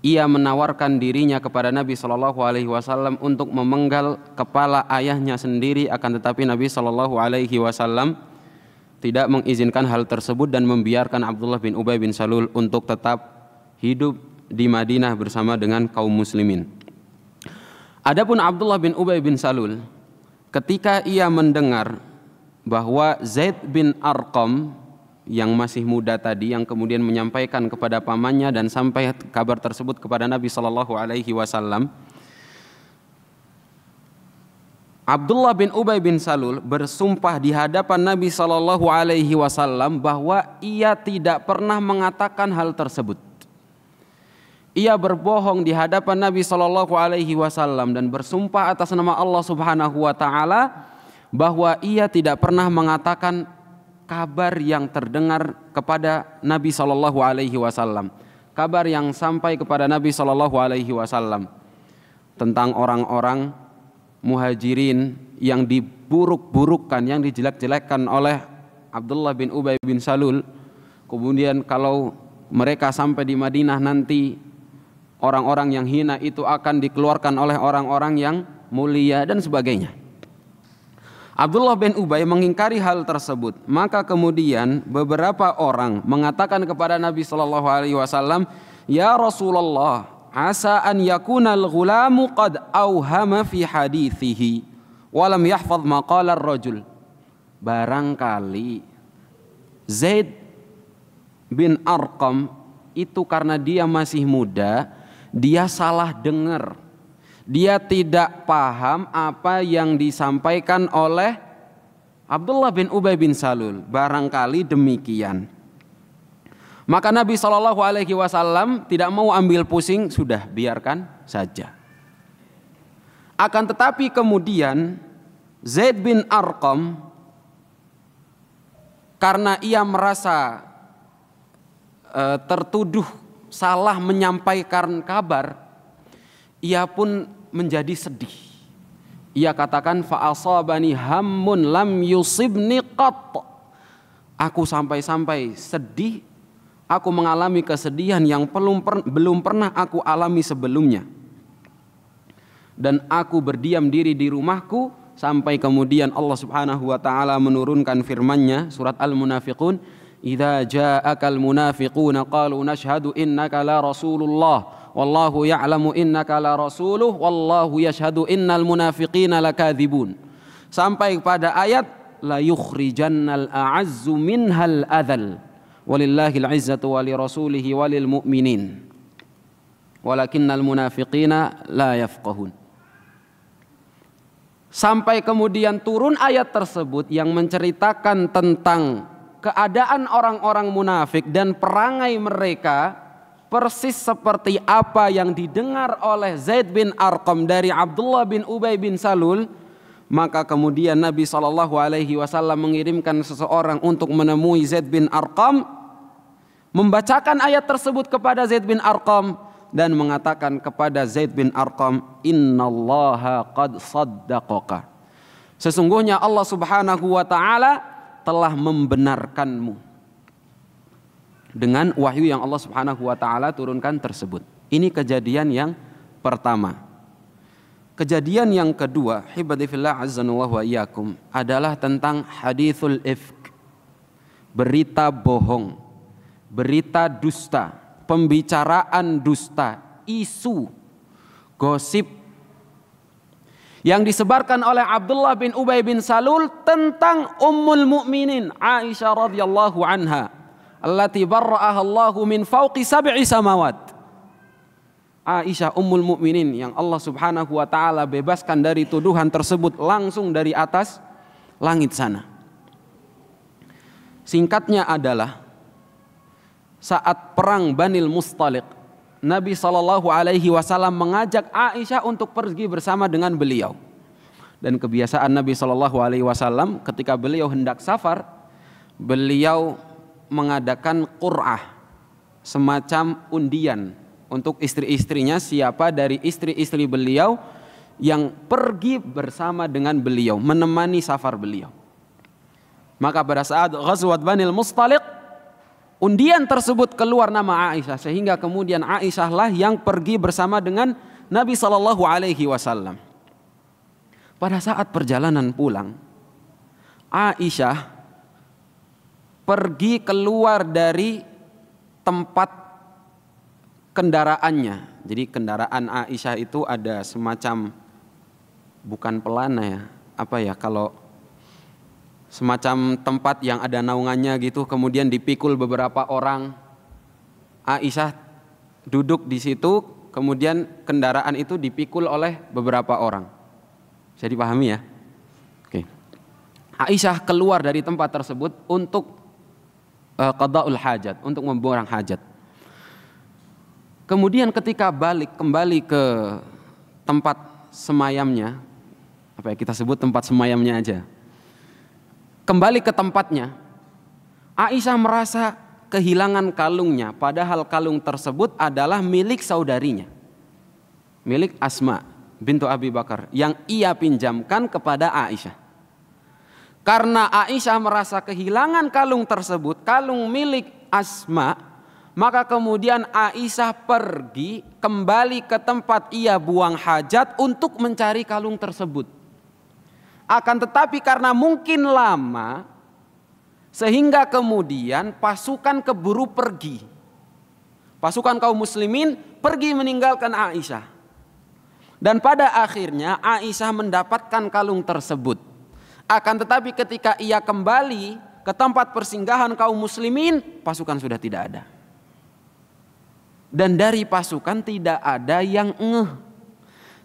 ia menawarkan dirinya kepada Nabi SAW untuk memenggal kepala ayahnya sendiri. Akan tetapi Nabi SAW tidak mengizinkan hal tersebut dan membiarkan Abdullah bin Ubay bin Salul untuk tetap hidup di Madinah bersama dengan kaum muslimin. Adapun Abdullah bin Ubay bin Salul, ketika ia mendengar bahwa Zaid bin Arqam yang masih muda tadi, yang kemudian menyampaikan kepada pamannya dan sampai kabar tersebut kepada Nabi SAW, Abdullah bin Ubay bin Salul bersumpah di hadapan Nabi SAW bahwa ia tidak pernah mengatakan hal tersebut. Ia berbohong di hadapan Nabi SAW dan bersumpah atas nama Allah Subhanahu wa taala bahwa ia tidak pernah mengatakan kabar yang terdengar kepada Nabi Shallallahu Alaihi Wasallam, kabar yang sampai kepada Nabi Shallallahu Alaihi Wasallam tentang orang-orang muhajirin yang diburuk-burukkan, yang dijelek-jelekkan oleh Abdullah bin Ubay bin Salul. Kemudian kalau mereka sampai di Madinah nanti orang-orang yang hina itu akan dikeluarkan oleh orang-orang yang mulia dan sebagainya. Abdullah bin Ubay mengingkari hal tersebut. Maka kemudian beberapa orang mengatakan kepada Nabi Shallallahu Alaihi Wasallam, ya Rasulullah, asa an yakuna al-ghulamu qad awhama fi hadithihi walam yahfaz maqala ar-rajul. Barangkali Zaid bin Arqam itu karena dia masih muda, dia salah dengar. Dia tidak paham apa yang disampaikan oleh Abdullah bin Ubay bin Salul. Barangkali demikian. Maka Nabi Shallallahu Alaihi Wasallam tidak mau ambil pusing, sudah biarkan saja. Akan tetapi kemudian Zaid bin Arqam, karena ia merasa tertuduh salah menyampaikan kabar, ia pun menjadi sedih. Ia katakan, fa asabani hammun lam yusibni qat. Aku sampai-sampai sedih, aku mengalami kesedihan yang belum pernah aku alami sebelumnya. Dan aku berdiam diri di rumahku sampai kemudian Allah Subhanahu wa taala menurunkan firman-Nya surat Al-Munafiqun, idza ja'akal munafiquna qalu nashhadu innaka la rasulullah wallahu ya'lamu innaka la rasuluh wallahu yashhadu innal munafiqina lakadzibun, sampai pada ayat la yukhrijannal a'azzu minhal adzal walillahil izzatu walirasulihi walil mu'minin walakinnal munafiqina la yafqahun. Sampai kemudian turun ayat tersebut yang menceritakan tentang keadaan orang-orang munafik dan perangai mereka persis seperti apa yang didengar oleh Zaid bin Arqam dari Abdullah bin Ubay bin Salul. Maka kemudian Nabi Shallallahu Alaihi Wasallam mengirimkan seseorang untuk menemui Zaid bin Arqam, membacakan ayat tersebut kepada Zaid bin Arqam dan mengatakan kepada Zaid bin Arqam, innallaha qad saddaqaka, sesungguhnya Allah Subhanahu wa taala telah membenarkanmu dengan wahyu yang Allah Subhanahu wa taala turunkan tersebut. Ini kejadian yang pertama. Kejadian yang kedua, hibadi fillah azzanallahu wa iyyakum, adalah tentang hadithul ifk, berita bohong, berita dusta, pembicaraan dusta, isu, gosip yang disebarkan oleh Abdullah bin Ubay bin Salul tentang Ummul Mukminin Aisyah radhiyallahu anha, allati barra'aha Allahu min fawqi sab'i samawat. Aisyah Ummul Mukminin yang Allah Subhanahu wa taala bebaskan dari tuduhan tersebut langsung dari atas langit sana. Singkatnya adalah saat perang Banil Mustaliq, Nabi Shallallahu Alaihi Wasallam mengajak Aisyah untuk pergi bersama dengan beliau. Dan kebiasaan Nabi Shallallahu Alaihi Wasallam ketika beliau hendak safar, beliau mengadakan qur'ah, semacam undian untuk istri-istrinya, siapa dari istri-istri beliau yang pergi bersama dengan beliau, menemani safar beliau. Maka pada saat Ghazwat Banil Mustaliq, undian tersebut keluar nama Aisyah, sehingga kemudian Aisyah lah yang pergi bersama dengan Nabi Shallallahu Alaihi Wasallam. Pada saat perjalanan pulang, Aisyah pergi keluar dari tempat kendaraannya. Jadi kendaraan Aisyah itu ada semacam, bukan pelana ya, apa ya, kalau semacam tempat yang ada naungannya gitu, kemudian dipikul beberapa orang. Aisyah duduk di situ, kemudian kendaraan itu dipikul oleh beberapa orang. Bisa dipahami ya? Oke. Aisyah keluar dari tempat tersebut untuk qada'ul hajat, untuk membuang hajat. Kemudian ketika kembali ke tempat semayamnya, apa ya kita sebut tempat semayamnya aja, kembali ke tempatnya, Aisyah merasa kehilangan kalungnya, padahal kalung tersebut adalah milik saudarinya, milik Asma bintu Abi Bakar yang ia pinjamkan kepada Aisyah. Karena Aisyah merasa kehilangan kalung tersebut, kalung milik Asma, maka kemudian Aisyah pergi kembali ke tempat ia buang hajat untuk mencari kalung tersebut. Akan tetapi karena mungkin lama, sehingga kemudian pasukan keburu pergi. Pasukan kaum muslimin pergi meninggalkan Aisyah. Dan pada akhirnya Aisyah mendapatkan kalung tersebut. Akan tetapi ketika ia kembali ke tempat persinggahan kaum muslimin, pasukan sudah tidak ada. Dan dari pasukan tidak ada yang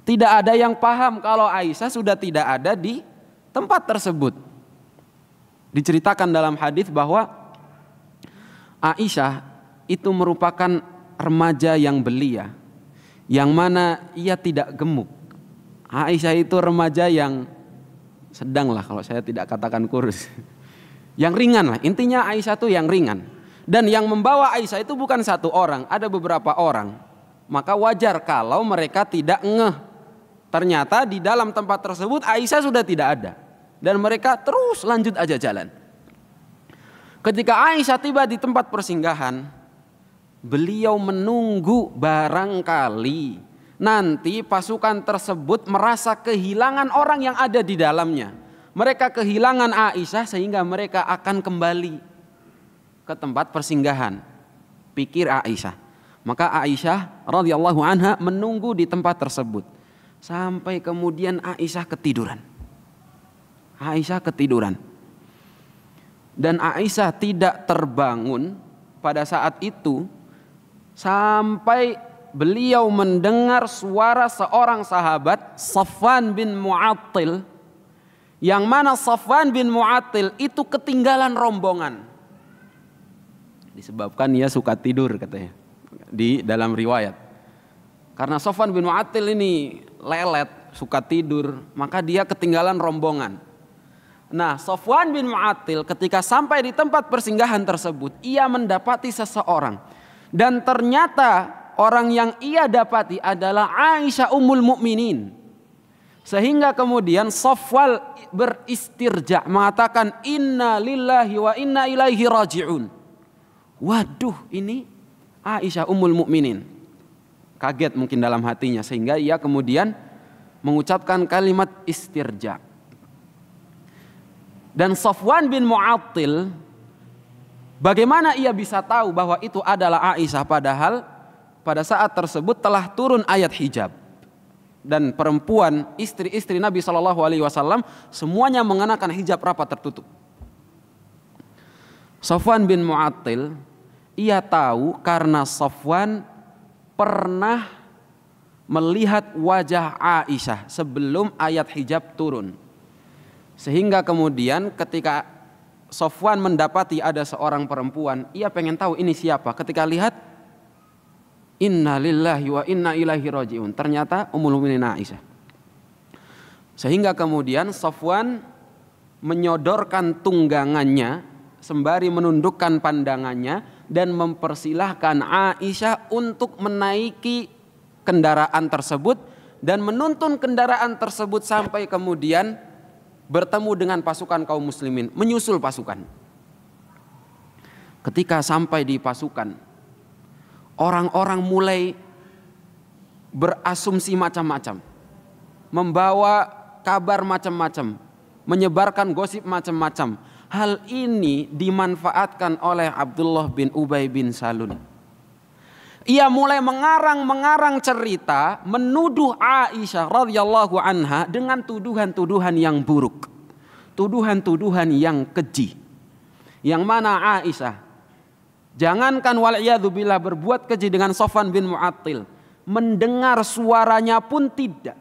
tidak ada yang paham kalau Aisyah sudah tidak ada di tempat tersebut. Diceritakan dalam hadis bahwa Aisyah itu merupakan remaja yang belia, yang mana ia tidak gemuk. Aisyah itu remaja yang sedang lah, kalau saya tidak katakan kurus, yang ringan lah. Intinya Aisyah itu yang ringan. Dan yang membawa Aisyah itu bukan satu orang, ada beberapa orang. Maka wajar kalau mereka tidak ngeh. Ternyata di dalam tempat tersebut Aisyah sudah tidak ada. Dan mereka terus lanjut aja jalan. Ketika Aisyah tiba di tempat persinggahan, beliau menunggu barangkali nanti pasukan tersebut merasa kehilangan orang yang ada di dalamnya. Mereka kehilangan Aisyah sehingga mereka akan kembali ke tempat persinggahan. Pikir Aisyah. Maka Aisyah radhiyallahu anha menunggu di tempat tersebut. Sampai kemudian Aisyah ketiduran. Dan Aisyah tidak terbangun pada saat itu sampai beliau mendengar suara seorang sahabat, Safwan bin Mu'attil, yang mana Safwan bin Mu'attil itu ketinggalan rombongan. Disebabkan ia suka tidur katanya di dalam riwayat. Karena Safwan bin Mu'attil ini lelet, suka tidur, maka dia ketinggalan rombongan. Nah, Safwan bin Mu'attil ketika sampai di tempat persinggahan tersebut, ia mendapati seseorang. Dan ternyata orang yang ia dapati adalah Aisyah Ummul Mukminin. Sehingga kemudian Safwan beristirja, mengatakan inna lillahi wa inna ilaihi raji'un. Waduh, ini Aisyah Ummul Mukminin. Kaget mungkin dalam hatinya, sehingga ia kemudian mengucapkan kalimat istirja. Dan Safwan bin Mu'attil, bagaimana ia bisa tahu bahwa itu adalah Aisyah, padahal pada saat tersebut telah turun ayat hijab. Dan perempuan, istri-istri Nabi SAW semuanya mengenakan hijab rapat tertutup. Safwan bin Mu'attil, ia tahu karena Safwan pernah melihat wajah Aisyah sebelum ayat hijab turun. Sehingga kemudian ketika Safwan mendapati ada seorang perempuan, ia pengen tahu ini siapa. Ketika lihat, inna lillahi wa inna ilaihi raji'un, ternyata Ummul Mukminin Aisyah. Sehingga kemudian Safwan menyodorkan tunggangannya sembari menundukkan pandangannya dan mempersilahkan Aisyah untuk menaiki kendaraan tersebut dan menuntun kendaraan tersebut sampai kemudian bertemu dengan pasukan kaum muslimin, menyusul pasukan. Ketika sampai di pasukan, orang-orang mulai berasumsi macam-macam, membawa kabar macam-macam, menyebarkan gosip macam-macam. Hal ini dimanfaatkan oleh Abdullah bin Ubay bin Salul. Ia mulai mengarang cerita menuduh Aisyah radhiyallahu anha dengan tuduhan-tuduhan yang buruk, tuduhan-tuduhan yang keji. Yang mana Aisyah, jangankan wal'iyadzubillah berbuat keji dengan Safwan bin Mu'attil, mendengar suaranya pun tidak.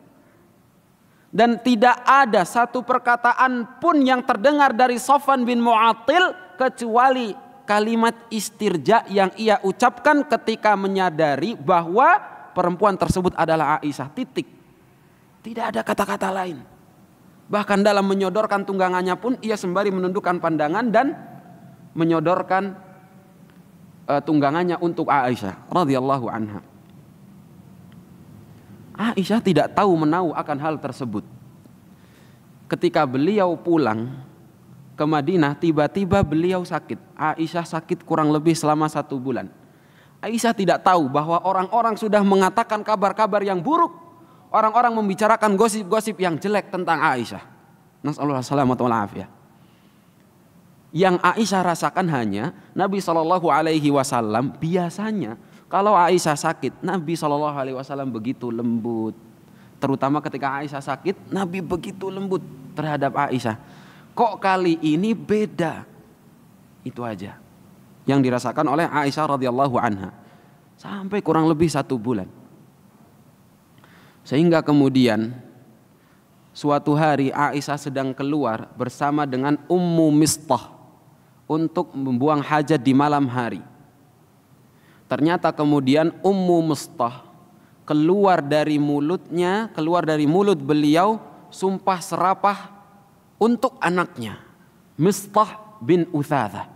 Dan tidak ada satu perkataan pun yang terdengar dari Safwan bin Mu'attil kecuali kalimat istirja yang ia ucapkan ketika menyadari bahwa perempuan tersebut adalah Aisyah. Titik. Tidak ada kata-kata lain. Bahkan dalam menyodorkan tunggangannya pun ia sembari menundukkan pandangan dan menyodorkan tunggangannya untuk Aisyah radhiyallahu anha. Aisyah tidak tahu menahu akan hal tersebut. Ketika beliau pulang ke Madinah, tiba-tiba beliau sakit. Aisyah sakit kurang lebih selama 1 bulan. Aisyah tidak tahu bahwa orang-orang sudah mengatakan kabar-kabar yang buruk. Orang-orang membicarakan gosip-gosip yang jelek tentang Aisyah. Nasallahu salamatu wal afiyah. Yang Aisyah rasakan hanya Nabi SAW biasanya kalau Aisyah sakit, Nabi SAW begitu lembut. Terutama ketika Aisyah sakit, Nabi begitu lembut terhadap Aisyah. Kok kali ini beda? Itu aja yang dirasakan oleh Aisyah radhiyallahu anha sampai kurang lebih 1 bulan. Sehingga kemudian suatu hari Aisyah sedang keluar bersama dengan Ummu Mistah untuk membuang hajat di malam hari. Ternyata kemudian Ummu Mistah keluar dari mulut beliau sumpah serapah untuk anaknya Mistah bin Utsatsah.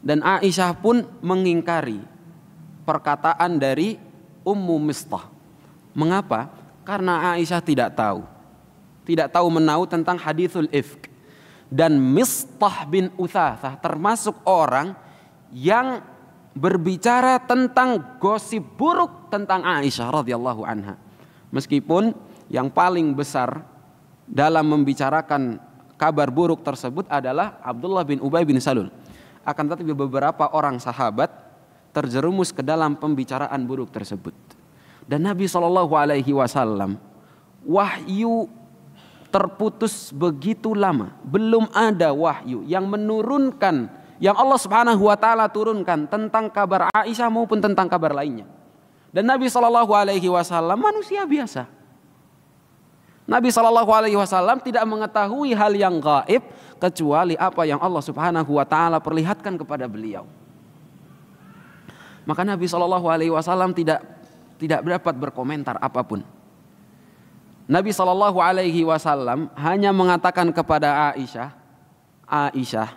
Dan Aisyah pun mengingkari perkataan dari Ummu Mistah. Mengapa? Karena Aisyah tidak tahu menahu tentang haditsul ifk. Dan Mistah bin Utsatsah termasuk orang yang berbicara tentang gosip buruk tentang Aisyah radhiyallahu anha. Meskipun yang paling besar dalam membicarakan kabar buruk tersebut adalah Abdullah bin Ubay bin Salul. Akan tetapi beberapa orang sahabat terjerumus ke dalam pembicaraan buruk tersebut. Dan Nabi SAW wahyu terputus begitu lama. Belum ada wahyu yang menurunkan, yang Allah Subhanahu wa ta'ala turunkan tentang kabar Aisyah maupun tentang kabar lainnya. Dan Nabi SAW manusia biasa. Nabi SAW tidak mengetahui hal yang gaib kecuali apa yang Allah Subhanahu wa ta'ala perlihatkan kepada beliau. Maka Nabi SAW tidak dapat berkomentar apapun. Nabi SAW hanya mengatakan kepada Aisyah,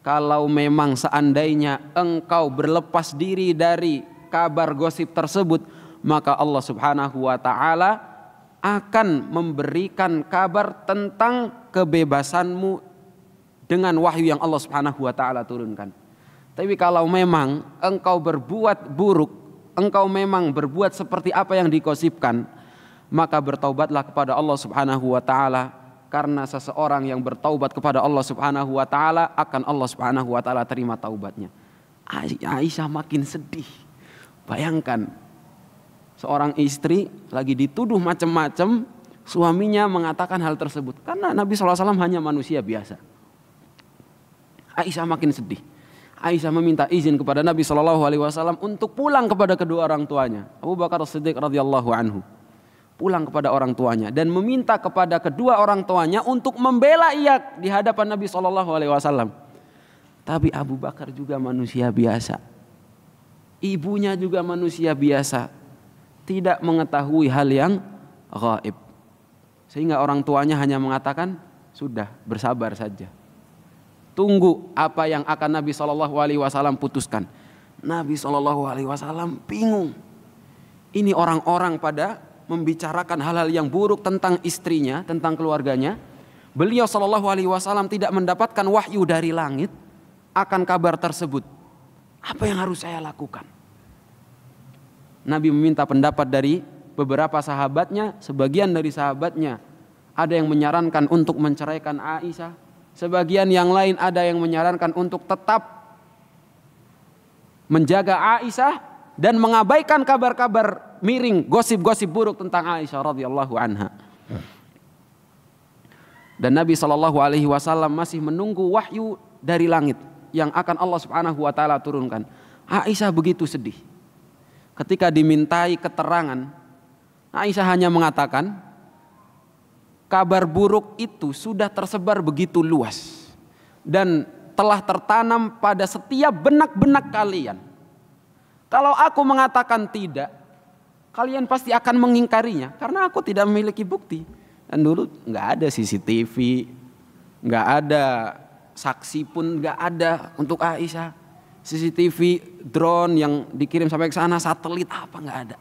kalau memang seandainya engkau berlepas diri dari kabar gosip tersebut, maka Allah Subhanahu wa ta'ala akan memberikan kabar tentang kebebasanmu dengan wahyu yang Allah Subhanahu wa ta'ala turunkan. Tapi kalau memang engkau berbuat buruk, engkau memang berbuat seperti apa yang digosipkan, maka bertaubatlah kepada Allah Subhanahu wa ta'ala, karena seseorang yang bertaubat kepada Allah Subhanahu wa ta'ala akan Allah Subhanahu wa ta'ala terima taubatnya. Aisyah makin sedih. Bayangkan seorang istri lagi dituduh macam-macam, suaminya mengatakan hal tersebut. Karena Nabi SAW hanya manusia biasa. Aisyah makin sedih. Aisyah meminta izin kepada Nabi SAW untuk pulang kepada kedua orang tuanya, Abu Bakar As-Siddiq radhiyallahu anhu. Pulang kepada orang tuanya dan meminta kepada kedua orang tuanya untuk membela ia di hadapan Nabi SAW. Tapi Abu Bakar juga manusia biasa, ibunya juga manusia biasa, tidak mengetahui hal yang gaib. Sehingga orang tuanya hanya mengatakan, sudah, bersabar saja, tunggu apa yang akan Nabi SAW putuskan. Nabi SAW bingung. Ini orang-orang pada membicarakan hal-hal yang buruk tentang istrinya, tentang keluarganya. Beliau SAW tidak mendapatkan wahyu dari langit akan kabar tersebut. Apa yang harus saya lakukan? Nabi meminta pendapat dari beberapa sahabatnya. Sebagian dari sahabatnya ada yang menyarankan untuk menceraikan Aisyah. Sebagian yang lain ada yang menyarankan untuk tetap menjaga Aisyah dan mengabaikan kabar-kabar miring, gosip-gosip buruk tentang Aisyah radhiyallahu anha. Dan Nabi SAW masih menunggu wahyu dari langit yang akan Allah Subhanahu wa ta'ala turunkan. Aisyah begitu sedih. Ketika dimintai keterangan, Aisyah hanya mengatakan, kabar buruk itu sudah tersebar begitu luas dan telah tertanam pada setiap benak-benak kalian. Kalau aku mengatakan tidak, kalian pasti akan mengingkarinya karena aku tidak memiliki bukti. Dan dulu nggak ada CCTV, nggak ada saksi pun nggak ada untuk Aisyah. CCTV, drone yang dikirim sampai ke sana, satelit apa nggak ada.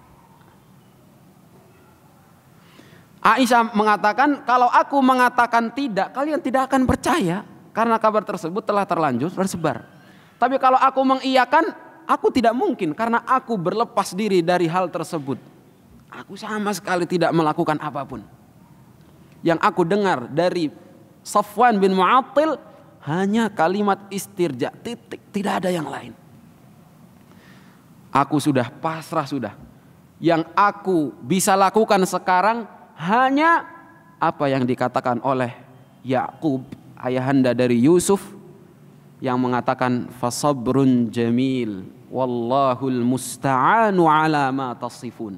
Aisyah mengatakan, kalau aku mengatakan tidak, kalian tidak akan percaya karena kabar tersebut telah terlanjur tersebar. Tapi kalau aku mengiyakan, aku tidak mungkin karena aku berlepas diri dari hal tersebut. Aku sama sekali tidak melakukan apapun. Yang aku dengar dari Safwan bin Mu'attil hanya kalimat istirja, titik, tidak ada yang lain. Aku sudah pasrah sudah. Yang aku bisa lakukan sekarang hanya apa yang dikatakan oleh Yakub, ayahanda dari Yusuf, yang mengatakan fasabrun jamil wallahul musta'anu ala ma tasifun.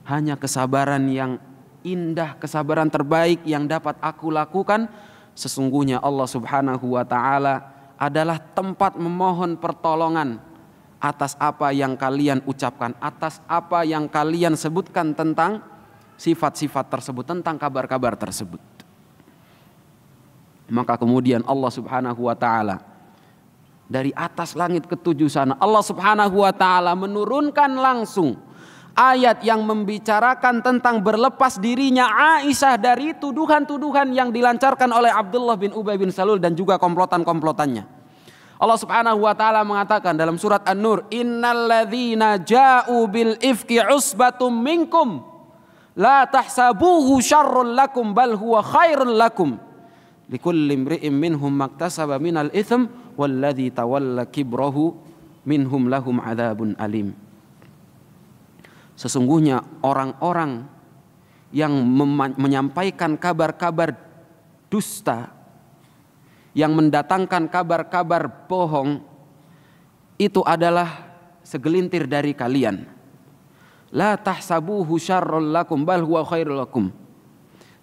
Hanya kesabaran yang indah, kesabaran terbaik yang dapat aku lakukan. Sesungguhnya Allah Subhanahu wa ta'ala adalah tempat memohon pertolongan atas apa yang kalian ucapkan, atas apa yang kalian sebutkan tentang sifat-sifat tersebut, tentang kabar-kabar tersebut. Maka kemudian Allah Subhanahu wa ta'ala dari atas langit ketujuh sana, Allah Subhanahu wa ta'ala menurunkan langsung ayat yang membicarakan tentang berlepas dirinya Aisyah dari tuduhan-tuduhan yang dilancarkan oleh Abdullah bin Ubay bin Salul dan juga komplotan-komplotannya. Allah Subhanahu wa ta'ala mengatakan dalam surat An-Nur, innalladzina ja'u bil ifki usbatum minkum la tahsabuhu syarrun lakum bal huwa khairun lakum likulli imri'in minhum maktasaba minal itsm walladzi tawalla kibrahu minhum lahum adzabun alim. Sesungguhnya orang-orang yang menyampaikan kabar-kabar dusta, yang mendatangkan kabar-kabar bohong, itu adalah segelintir dari kalian. La tahsabuhu syarrul lakum bal huwa khairul lakum.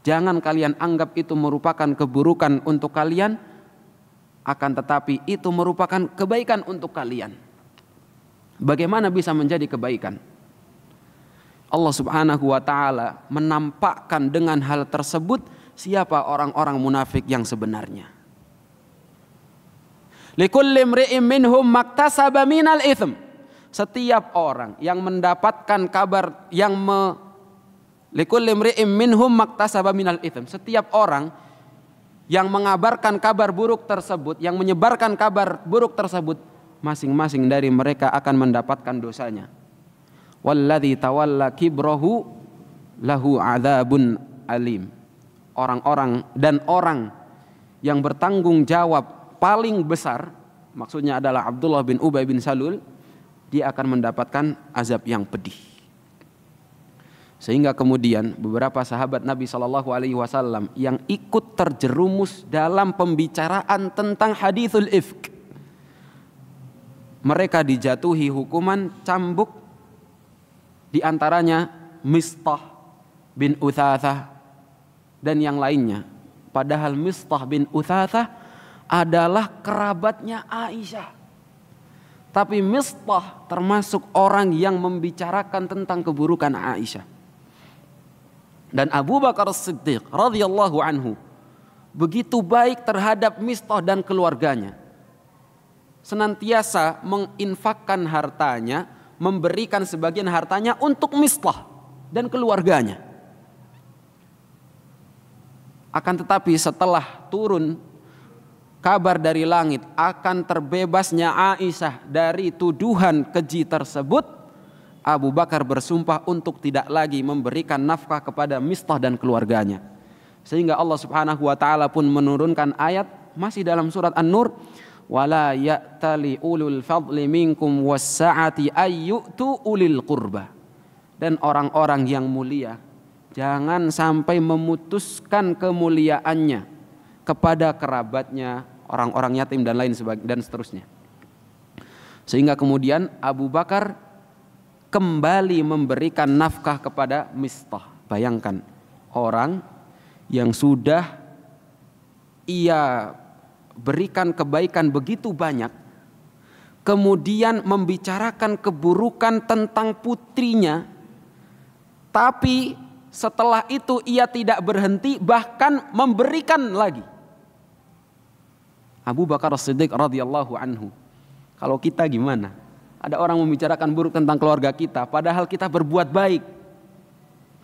Jangan kalian anggap itu merupakan keburukan untuk kalian, akan tetapi itu merupakan kebaikan untuk kalian. Bagaimana bisa menjadi kebaikan? Allah Subhanahu wa ta'ala menampakkan dengan hal tersebut siapa orang-orang munafik yang sebenarnya. Likulli imri'in minhum maktasaba minal itsm. Setiap orang yang mendapatkan kabar likulli imri'in minhum maktasaba minal itsm. Setiap orang yang mengabarkan kabar buruk tersebut, yang menyebarkan kabar buruk tersebut, masing-masing dari mereka akan mendapatkan dosanya. Walladzi tawalla kibrahu lahu adzabun alim. Orang-orang dan orang yang bertanggung jawab paling besar, maksudnya adalah Abdullah bin Ubay bin Salul, dia akan mendapatkan azab yang pedih. Sehingga kemudian beberapa sahabat Nabi SAW yang ikut terjerumus dalam pembicaraan tentang hadithul ifk, mereka dijatuhi hukuman cambuk. Di antaranya Mistah bin Utsatsah dan yang lainnya. Padahal Mistah bin Utsatsah adalah kerabatnya Aisyah. Tapi Mistah termasuk orang yang membicarakan tentang keburukan Aisyah. Dan Abu Bakar As-Siddiq radhiyallahu anhu begitu baik terhadap Mistah dan keluarganya. Senantiasa menginfakkan hartanya, memberikan sebagian hartanya untuk Mistah dan keluarganya. Akan tetapi setelah turun kabar dari langit akan terbebasnya Aisyah dari tuduhan keji tersebut, Abu Bakar bersumpah untuk tidak lagi memberikan nafkah kepada Mistah dan keluarganya. Sehingga Allah Subhanahu wa ta'ala pun menurunkan ayat masih dalam surat An-Nur, wala ya'tali ulul fadli minkum was-sa'ati ayyutu ulil qurba. Dan orang-orang yang mulia jangan sampai memutuskan kemuliaannya kepada kerabatnya, orang-orang yatim dan lain sebagainya dan seterusnya. Sehingga kemudian Abu Bakar kembali memberikan nafkah kepada Mistah. Bayangkan orang yang sudah ia berikan kebaikan begitu banyak, kemudian membicarakan keburukan tentang putrinya, tapi setelah itu ia tidak berhenti, bahkan memberikan lagi. Abu Bakar As-Siddiq radhiyallahu anhu. Kalau kita gimana? Ada orang membicarakan buruk tentang keluarga kita, padahal kita berbuat baik.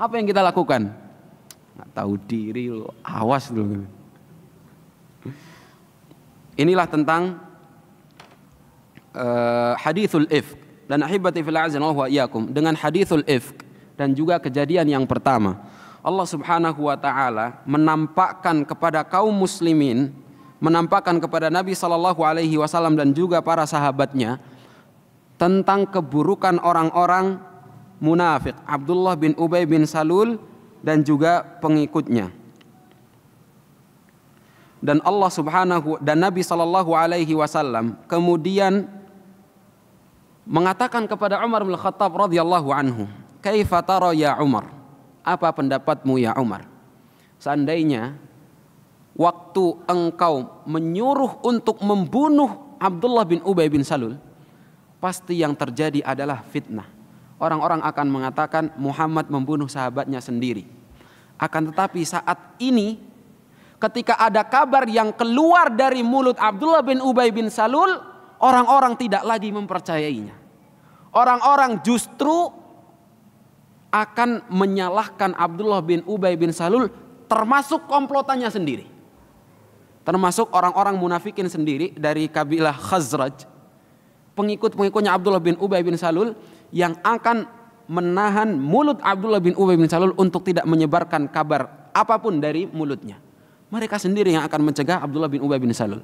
Apa yang kita lakukan? Nggak tahu diri lo, awas lo. Inilah tentang hadithul ifk. Dan ahibati fil a'zanallahu wa iyyakum, dengan hadithul ifk dan juga kejadian yang pertama, Allah Subhanahu wa taala menampakkan kepada kaum muslimin, menampakkan kepada Nabi sallallahu alaihi wasallam dan juga para sahabatnya tentang keburukan orang-orang munafik, Abdullah bin Ubay bin Salul dan juga pengikutnya. Dan Allah Subhanahu dan Nabi sallallahu alaihi wasallam kemudian mengatakan kepada Umar bin Khattab radhiyallahu anhu, "Kaifa tara ya Umar?" Apa pendapatmu ya Umar? Seandainya waktu engkau menyuruh untuk membunuh Abdullah bin Ubay bin Salul, pasti yang terjadi adalah fitnah. Orang-orang akan mengatakan Muhammad membunuh sahabatnya sendiri. Akan tetapi saat ini ketika ada kabar yang keluar dari mulut Abdullah bin Ubay bin Salul, orang-orang tidak lagi mempercayainya. Orang-orang justru akan menyalahkan Abdullah bin Ubay bin Salul, termasuk komplotannya sendiri. Termasuk orang-orang munafikin sendiri dari kabilah Khazraj, pengikut-pengikutnya Abdullah bin Ubay bin Salul, yang akan menahan mulut Abdullah bin Ubay bin Salul untuk tidak menyebarkan kabar apapun dari mulutnya. Mereka sendiri yang akan mencegah Abdullah bin Ubay bin Salul.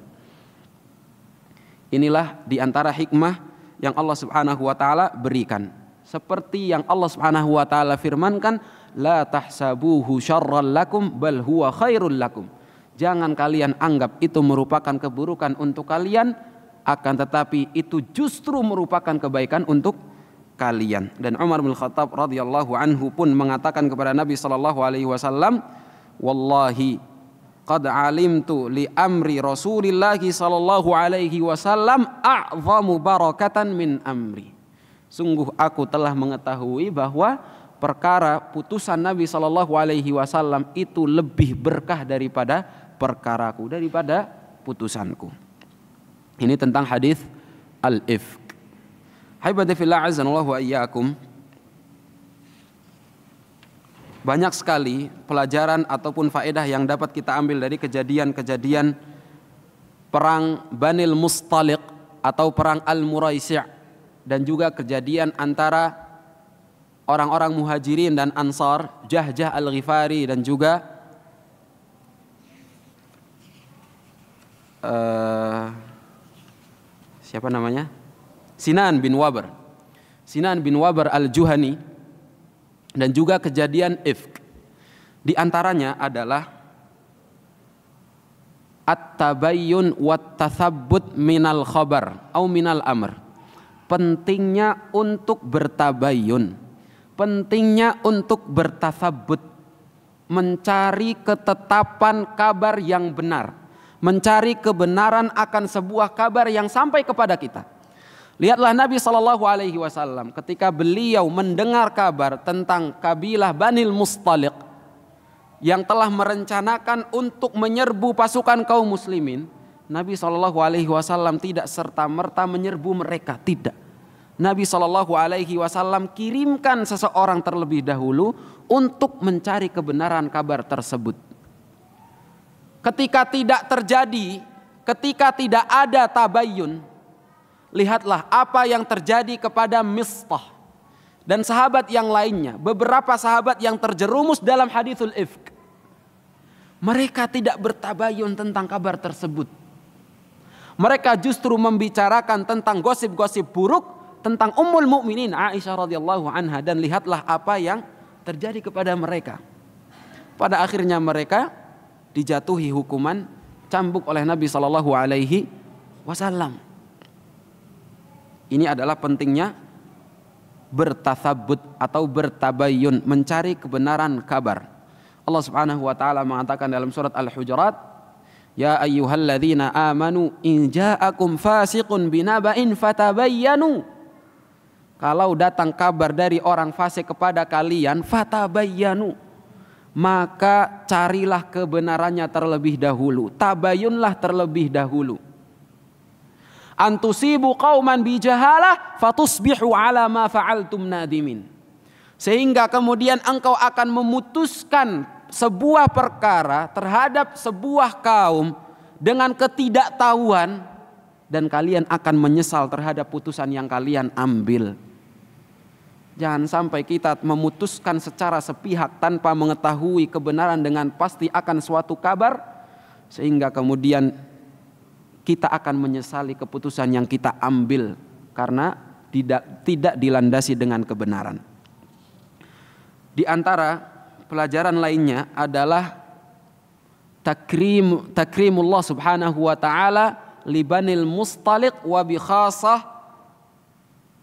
Inilah diantara hikmah yang Allah Subhanahu wa taala berikan. Seperti yang Allah Subhanahu wa taala firmankan, la tahsabuhu syarran lakum bal huwa khairul lakum. Jangan kalian anggap itu merupakan keburukan untuk kalian, akan tetapi itu justru merupakan kebaikan untuk kalian. Dan Umar bin Khattab radhiyallahu anhu pun mengatakan kepada Nabi sallallahu alaihi wasallam, "Wallahi qad alimtu li amri Rasulillah sallallahu alaihi wasallam a'zamu barakatan min amri." Sungguh aku telah mengetahui bahwa perkara putusan Nabi sallallahu alaihi wasallam itu lebih berkah daripada perkaraku, daripada putusanku. Ini tentang hadis al-ifk. Haibati fillah azanallahu wa iyyakum. Banyak sekali pelajaran ataupun faedah yang dapat kita ambil dari kejadian-kejadian perang Banil Mustaliq atau perang Al-Muraisi' dan juga kejadian antara orang-orang Muhajirin dan Ansar, Jahjah Al-Ghifari dan juga siapa namanya? Sinan bin Wabar Al-Juhani, dan juga kejadian ifk. Di antaranya adalah at-tabayyun wat-tatsabbut minal khabar atau minal amr. Pentingnya untuk bertabayyun, pentingnya untuk bertatsabbut, mencari ketetapan kabar yang benar, mencari kebenaran akan sebuah kabar yang sampai kepada kita. Lihatlah Nabi SAW ketika beliau mendengar kabar tentang kabilah Banil Mustaliq yang telah merencanakan untuk menyerbu pasukan kaum muslimin, Nabi SAW tidak serta-merta menyerbu mereka, tidak. Nabi SAW kirimkan seseorang terlebih dahulu untuk mencari kebenaran kabar tersebut. Ketika tidak terjadi, ketika tidak ada tabayyun, lihatlah apa yang terjadi kepada Mistah dan sahabat yang lainnya, beberapa sahabat yang terjerumus dalam hadithul ifk. Mereka tidak bertabayyun tentang kabar tersebut. Mereka justru membicarakan tentang gosip-gosip buruk tentang Ummul Mukminin Aisyah radhiyallahu anha, dan lihatlah apa yang terjadi kepada mereka. Pada akhirnya mereka dijatuhi hukuman cambuk oleh Nabi sallallahu alaihi wasallam. Ini adalah pentingnya bertatsabbut atau bertabayyun, mencari kebenaran kabar. Allah Subhanahu wa taala mengatakan dalam surat Al-Hujurat, "Ya ayyuhalladzina amanu in ja'akum fasiqun binaba'in fatabayyanu." Kalau datang kabar dari orang fasik kepada kalian, fatabayyanu, maka carilah kebenarannya terlebih dahulu, tabayunlah terlebih dahulu. Antusibu qauman bijahalah fatusbihu ala ma fa'altum nadimin. Sehingga kemudian engkau akan memutuskan sebuah perkara terhadap sebuah kaum dengan ketidaktahuan, dan kalian akan menyesal terhadap putusan yang kalian ambil. Jangan sampai kita memutuskan secara sepihak tanpa mengetahui kebenaran dengan pasti akan suatu kabar, sehingga kemudian kita akan menyesali keputusan yang kita ambil karena tidak dilandasi dengan kebenaran. Di antara pelajaran lainnya adalah takrimullah subhanahu wa ta'ala libanil Mustaliq wa bi khasah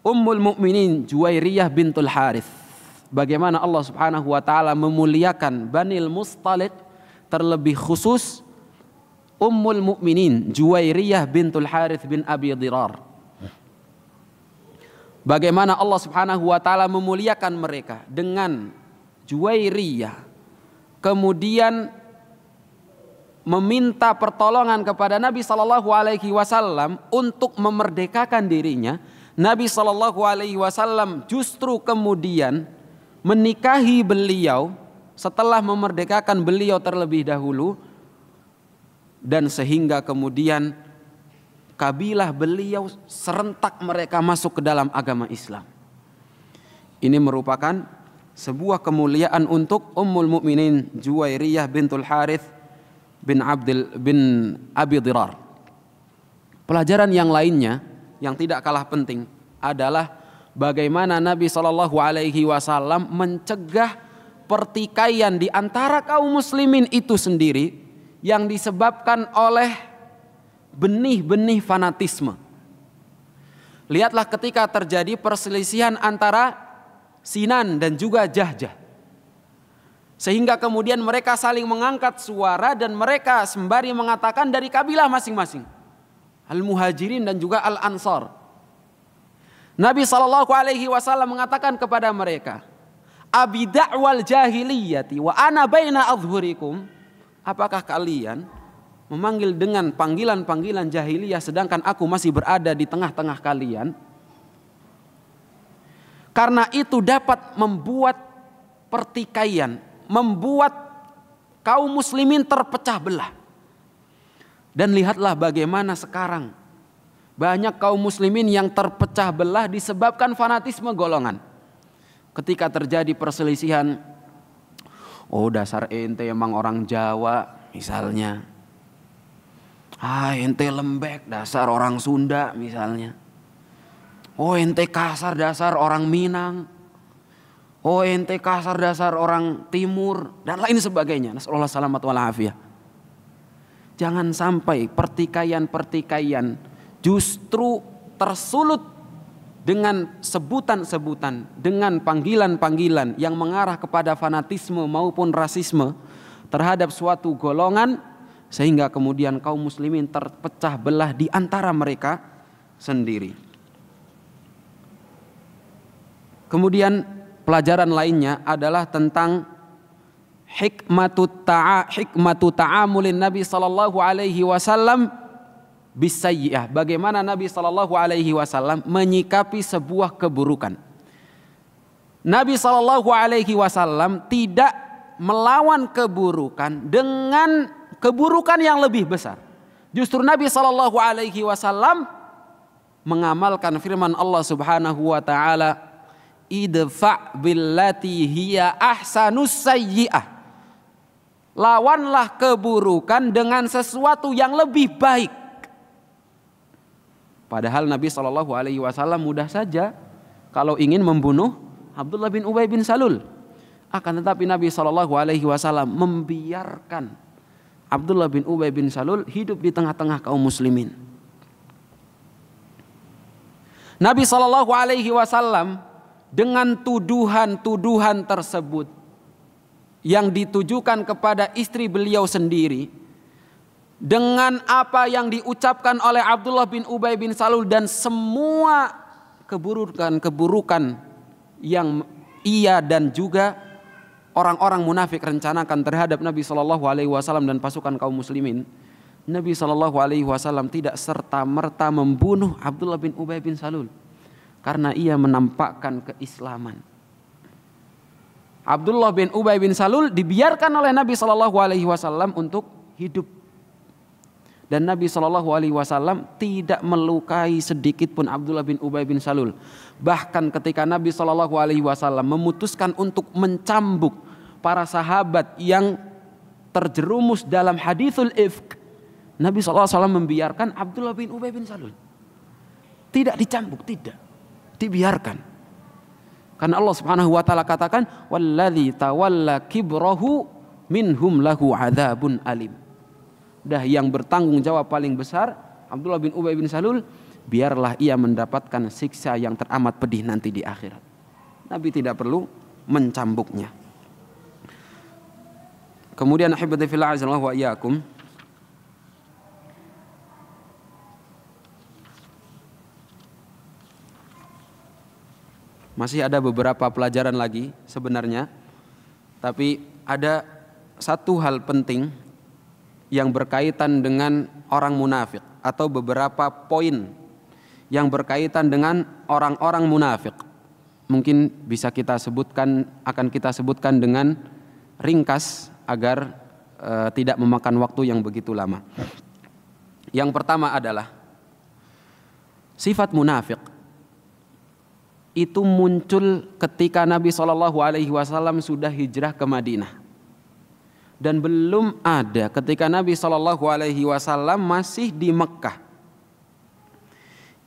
Ummul Mukminin Juwairiyah bintul Harith. Bagaimana Allah Subhanahu wa taala memuliakan Banil Mustaliq, terlebih khusus Ummul Mukminin Juwairiyah bintul Harith bin Abi Dirar. Bagaimana Allah Subhanahu wa taala memuliakan mereka dengan Juwairiyah, kemudian meminta pertolongan kepada Nabi sallallahu alaihi wasallam untuk memerdekakan dirinya. Nabi sallallahu alaihi wasallam justru kemudian menikahi beliau setelah memerdekakan beliau terlebih dahulu, dan sehingga kemudian kabilah beliau serentak mereka masuk ke dalam agama Islam. Ini merupakan sebuah kemuliaan untuk Ummul Mukminin Juwairiyah bintul Harith bin Abi Dirar. Pelajaran yang lainnya yang tidak kalah penting adalah bagaimana Nabi Shallallahu Alaihi Wasallam mencegah pertikaian di antara kaum muslimin itu sendiri yang disebabkan oleh benih-benih fanatisme. Lihatlah ketika terjadi perselisihan antara Sinan dan juga Jahjah, sehingga kemudian mereka saling mengangkat suara dan mereka sembari mengatakan dari kabilah masing-masing, Al-Muhajirin dan juga Al-Ansar. Nabi SAW mengatakan kepada mereka, Abi da'wal jahiliyati wa ana baina adhurikum. Apakah kalian memanggil dengan panggilan-panggilan jahiliyah sedangkan aku masih berada di tengah-tengah kalian? Karena itu dapat membuat pertikaian, membuat kaum muslimin terpecah belah. Dan lihatlah bagaimana sekarang banyak kaum muslimin yang terpecah belah disebabkan fanatisme golongan. Ketika terjadi perselisihan, oh dasar ente emang orang Jawa misalnya, ente lembek dasar orang Sunda misalnya, oh ente kasar dasar orang Minang, oh ente kasar dasar orang Timur, dan lain sebagainya. Nasallallahu salamat wal afiyah. Jangan sampai pertikaian-pertikaian justru tersulut dengan sebutan-sebutan, dengan panggilan-panggilan yang mengarah kepada fanatisme maupun rasisme terhadap suatu golongan, sehingga kemudian kaum muslimin terpecah belah di antara mereka sendiri. Kemudian pelajaran lainnya adalah tentang hikmatu ta'amulin Nabi sallallahu alaihi wasallam bisayyi'ah. Bagaimana Nabi sallallahu alaihi wasallam menyikapi sebuah keburukan. Nabi sallallahu alaihi wasallam tidak melawan keburukan dengan keburukan yang lebih besar. Justru Nabi sallallahu alaihi wasallam mengamalkan firman Allah Subhanahu wa taala, idfa' billati hiya ahsanus sayyi'ah. Lawanlah keburukan dengan sesuatu yang lebih baik. Padahal Nabi Shallallahu Alaihi Wasallam mudah saja kalau ingin membunuh Abdullah bin Ubay bin Salul. Akan tetapi Nabi Shallallahu Alaihi Wasallam membiarkan Abdullah bin Ubay bin Salul hidup di tengah-tengah kaum muslimin. Nabi Shallallahu Alaihi Wasallam dengan tuduhan-tuduhan tersebut yang ditujukan kepada istri beliau sendiri, dengan apa yang diucapkan oleh Abdullah bin Ubay bin Salul dan semua keburukan-keburukan yang ia dan juga orang-orang munafik rencanakan terhadap Nabi SAW dan pasukan kaum muslimin, Nabi SAW tidak serta-merta membunuh Abdullah bin Ubay bin Salul karena ia menampakkan keislaman. Abdullah bin Ubay bin Salul dibiarkan oleh Nabi SAW untuk hidup. Dan Nabi SAW tidak melukai sedikit pun Abdullah bin Ubay bin Salul. Bahkan ketika Nabi SAW memutuskan untuk mencambuk para sahabat yang terjerumus dalam hadithul ifk, Nabi SAW membiarkan Abdullah bin Ubay bin Salul. Tidak dicambuk, tidak. Dibiarkan. Karena Allah Subhanahu wa taala katakan, "Walladzi tawalla kibrahu minhum lahu adzabun alim." Dah yang bertanggung jawab paling besar Abdullah bin Ubay bin Salul, biarlah ia mendapatkan siksa yang teramat pedih nanti di akhirat. Nabi tidak perlu mencambuknya. Kemudian ahibati fillah azza wa iyyakum, masih ada beberapa pelajaran lagi sebenarnya, tapi ada satu hal penting yang berkaitan dengan orang munafik, atau beberapa poin yang berkaitan dengan orang-orang munafik. Mungkin bisa kita sebutkan, akan kita sebutkan dengan ringkas agar tidak memakan waktu yang begitu lama. Yang pertama adalah sifat munafik itu muncul ketika Nabi SAW sudah hijrah ke Madinah. Dan belum ada ketika Nabi SAW masih di Mekkah.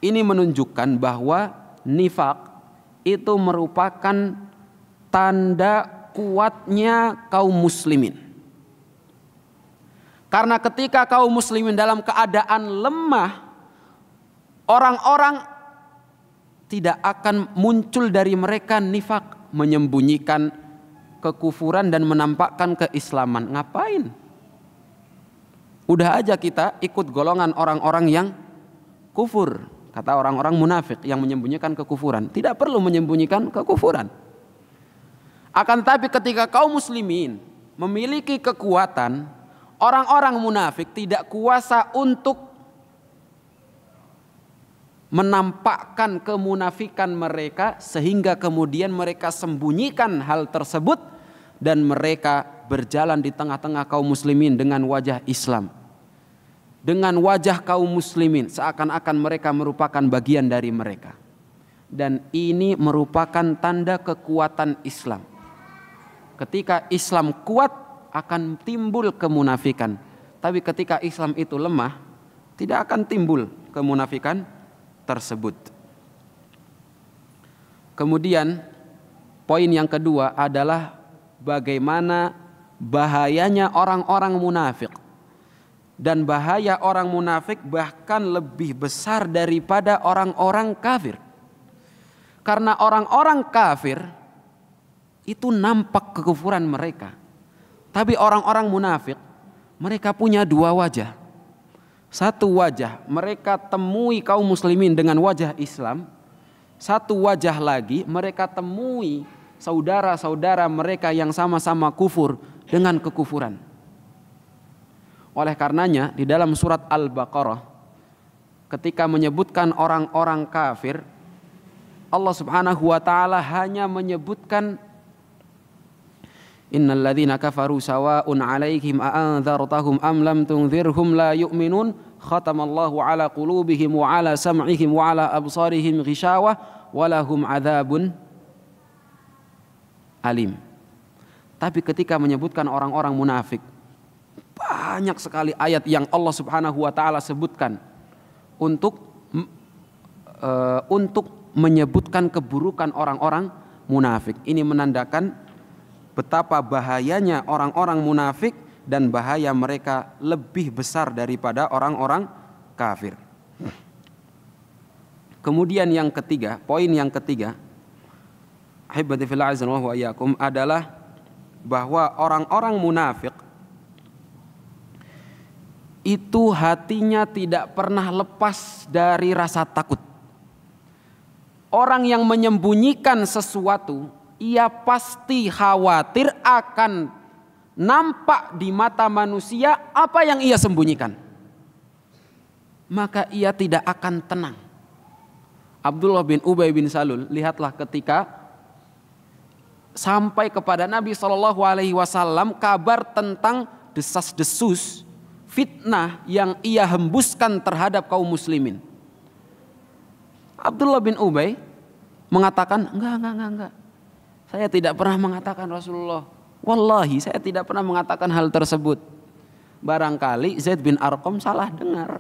Ini menunjukkan bahwa nifak itu merupakan tanda kuatnya kaum muslimin. Karena ketika kaum muslimin dalam keadaan lemah, orang-orang tidak akan muncul dari mereka nifak, menyembunyikan kekufuran dan menampakkan keislaman. Ngapain? Udah aja kita ikut golongan orang-orang yang kufur, kata orang-orang munafik yang menyembunyikan kekufuran. Tidak perlu menyembunyikan kekufuran. Akan tetapi ketika kaum muslimin memiliki kekuatan, orang-orang munafik tidak kuasa untuk menampakkan kemunafikan mereka, sehingga kemudian mereka sembunyikan hal tersebut dan mereka berjalan di tengah-tengah kaum muslimin dengan wajah Islam, dengan wajah kaum muslimin, seakan-akan mereka merupakan bagian dari mereka. Dan ini merupakan tanda kekuatan Islam. Ketika Islam kuat akan timbul kemunafikan, tapi ketika Islam itu lemah tidak akan timbul kemunafikan tersebut. Kemudian poin yang kedua adalah bagaimana bahayanya orang-orang munafik. Dan bahaya orang munafik bahkan lebih besar daripada orang-orang kafir. Karena orang-orang kafir itu nampak kekufuran mereka. Tapi orang-orang munafik, mereka punya dua wajah. Satu wajah mereka temui kaum muslimin dengan wajah Islam. Satu wajah lagi mereka temui saudara-saudara mereka yang sama-sama kufur dengan kekufuran. Oleh karenanya di dalam surat Al-Baqarah ketika menyebutkan orang-orang kafir, Allah Subhanahu wa taala hanya menyebutkan innal ladzina kafaru sawa'un 'alaihim a'andzartahum am lam tunzirhum la yu'minun khatamallahu 'ala qulubihim wa 'ala sam'ihim wa 'ala absarihim ghishawah wa lahum 'adzabun alim. Tapi ketika menyebutkan orang-orang munafik, banyak sekali ayat yang Allah Subhanahu wa taala sebutkan untuk menyebutkan keburukan orang-orang munafik. Ini menandakan betapa bahayanya orang-orang munafik dan bahaya mereka lebih besar daripada orang-orang kafir. Kemudian yang ketiga, poin yang ketiga, ahibati fillah azza wa iyyakum, adalah bahwa orang-orang munafik itu hatinya tidak pernah lepas dari rasa takut. Orang yang menyembunyikan sesuatu ia pasti khawatir akan nampak di mata manusia apa yang ia sembunyikan. Maka ia tidak akan tenang. Abdullah bin Ubay bin Salul, lihatlah ketika sampai kepada Nabi SAW kabar tentang desas-desus fitnah yang ia hembuskan terhadap kaum muslimin. Abdullah bin Ubay mengatakan, enggak. Saya tidak pernah mengatakan Rasulullah. Wallahi saya tidak pernah mengatakan hal tersebut. Barangkali Zaid bin Arqam salah dengar.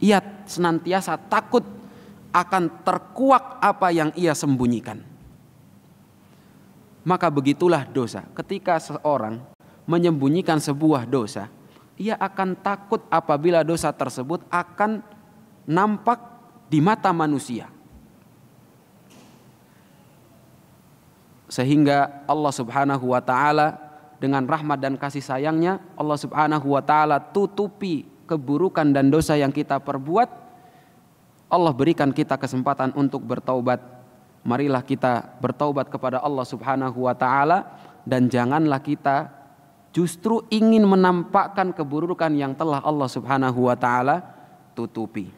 Ia senantiasa takut akan terkuak apa yang ia sembunyikan. Maka begitulah dosa. Ketika seorang menyembunyikan sebuah dosa, ia akan takut apabila dosa tersebut akan nampak di mata manusia. Sehingga Allah Subhanahu wa taala dengan rahmat dan kasih sayangnya, Allah Subhanahu wa taala tutupi keburukan dan dosa yang kita perbuat. Allah berikan kita kesempatan untuk bertaubat. Marilah kita bertaubat kepada Allah Subhanahu wa taala, dan janganlah kita justru ingin menampakkan keburukan yang telah Allah Subhanahu wa taala tutupi.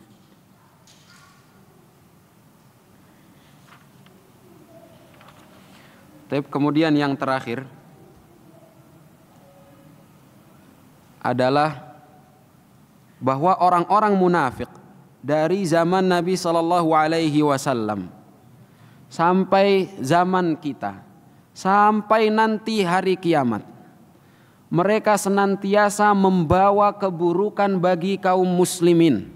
Kemudian yang terakhir adalah bahwa orang-orang munafik dari zaman Nabi Shallallahu Alaihi Wasallam sampai zaman kita, sampai nanti hari kiamat, mereka senantiasa membawa keburukan bagi kaum muslimin.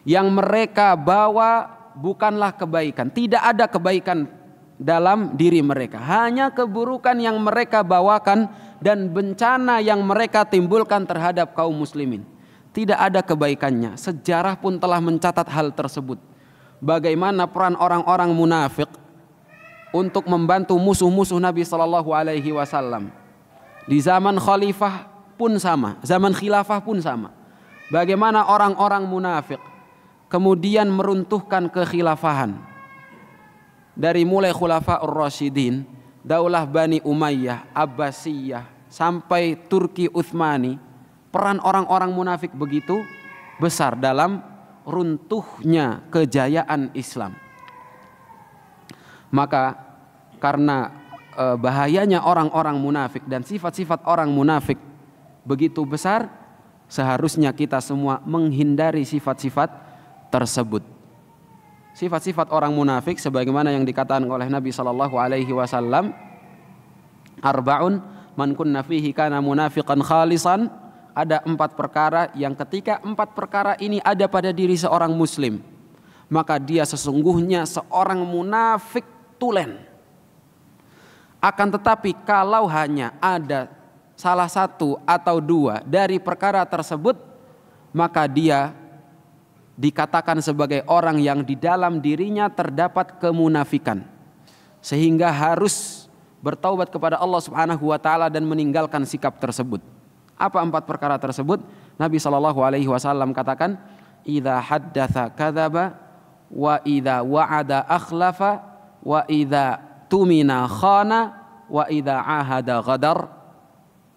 Yang mereka bawa bukanlah kebaikan, tidak ada kebaikan dalam diri mereka, hanya keburukan yang mereka bawakan dan bencana yang mereka timbulkan terhadap kaum muslimin. Tidak ada kebaikannya. Sejarah pun telah mencatat hal tersebut. Bagaimana peran orang-orang munafik untuk membantu musuh-musuh Nabi Shallallahu Alaihi Wasallam. Di zaman khalifah pun sama, zaman khilafah pun sama. Bagaimana orang-orang munafik kemudian meruntuhkan kekhilafahan. Dari mulai Khulafaur Rasyidin, Daulah Bani Umayyah, Abbasiyah, sampai Turki Utsmani, peran orang-orang munafik begitu besar dalam runtuhnya kejayaan Islam. Maka karena bahayanya orang-orang munafik dan sifat-sifat orang munafik begitu besar, seharusnya kita semua menghindari sifat-sifat tersebut. Sifat-sifat orang munafik sebagaimana yang dikatakan oleh Nabi sallallahu alaihi wasallam, arba'un man kunna fihi kana munafiqan khalisan. Ada 4 perkara yang ketika 4 perkara ini ada pada diri seorang muslim, maka dia sesungguhnya seorang munafik tulen. Akan tetapi kalau hanya ada salah satu atau 2 dari perkara tersebut, maka dia dikatakan sebagai orang yang di dalam dirinya terdapat kemunafikan, sehingga harus bertaubat kepada Allah Subhanahu wa taala dan meninggalkan sikap tersebut. Apa 4 perkara tersebut? Nabi sallallahu alaihi wasallam katakan, idza haddatsa kadzaba wa idza wa'ada akhlafa wa idza tumina khana wa idza ahada ghadar,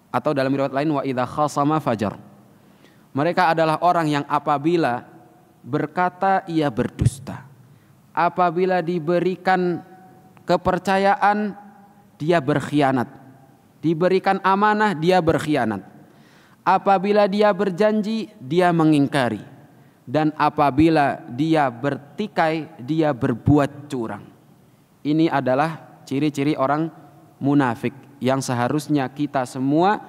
atau dalam riwayat lain wa idza khasama fajar. Mereka adalah orang yang apabila berkata ia berdusta, apabila diberikan kepercayaan dia berkhianat, diberikan amanah dia berkhianat, apabila dia berjanji dia mengingkari, dan apabila dia bertikai dia berbuat curang. Ini adalah ciri-ciri orang munafik yang seharusnya kita semua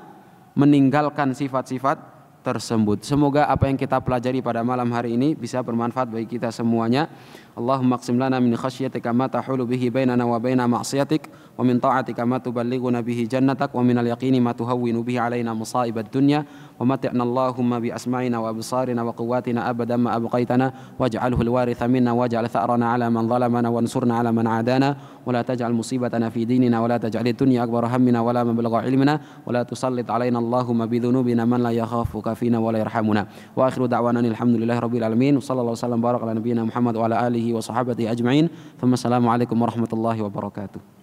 meninggalkan sifat-sifat tersebut. Semoga apa yang kita pelajari pada malam hari ini bisa bermanfaat bagi kita semuanya. Allahumma qsim lana min khasyatika ma tahulu bihi bainana wa baina ma'siyatik, wa min ta'atika ma tuballighuna bihi jannatak, wa min al-yaqini ma tuhawwinu bihi alaina musa'ibad dunya, wa mati'na Allahumma bi asma'ina wa absarina wa quwwatina abadan ma abqaitana, waj'alhu al-waritha minna waj'al tha'rana 'ala man zalamana wansurna 'ala man 'adana, wa la taj'al musibatana fi dinina wa la taj'al ad-dunya akbar hammina wa la mablagha ilmina wa la tusallit alaina Allahumma bidhunubina man la yakhafuka fina wa la yarhamuna. Wa akhiru da'wana alhamdulillahi rabbil alamin. Sallallahu wasallam baraka ala nabiyyina Muhammad wa ala alihi wa sahbihi ajma'in. Assalamualaikum warahmatullahi wabarakatuh.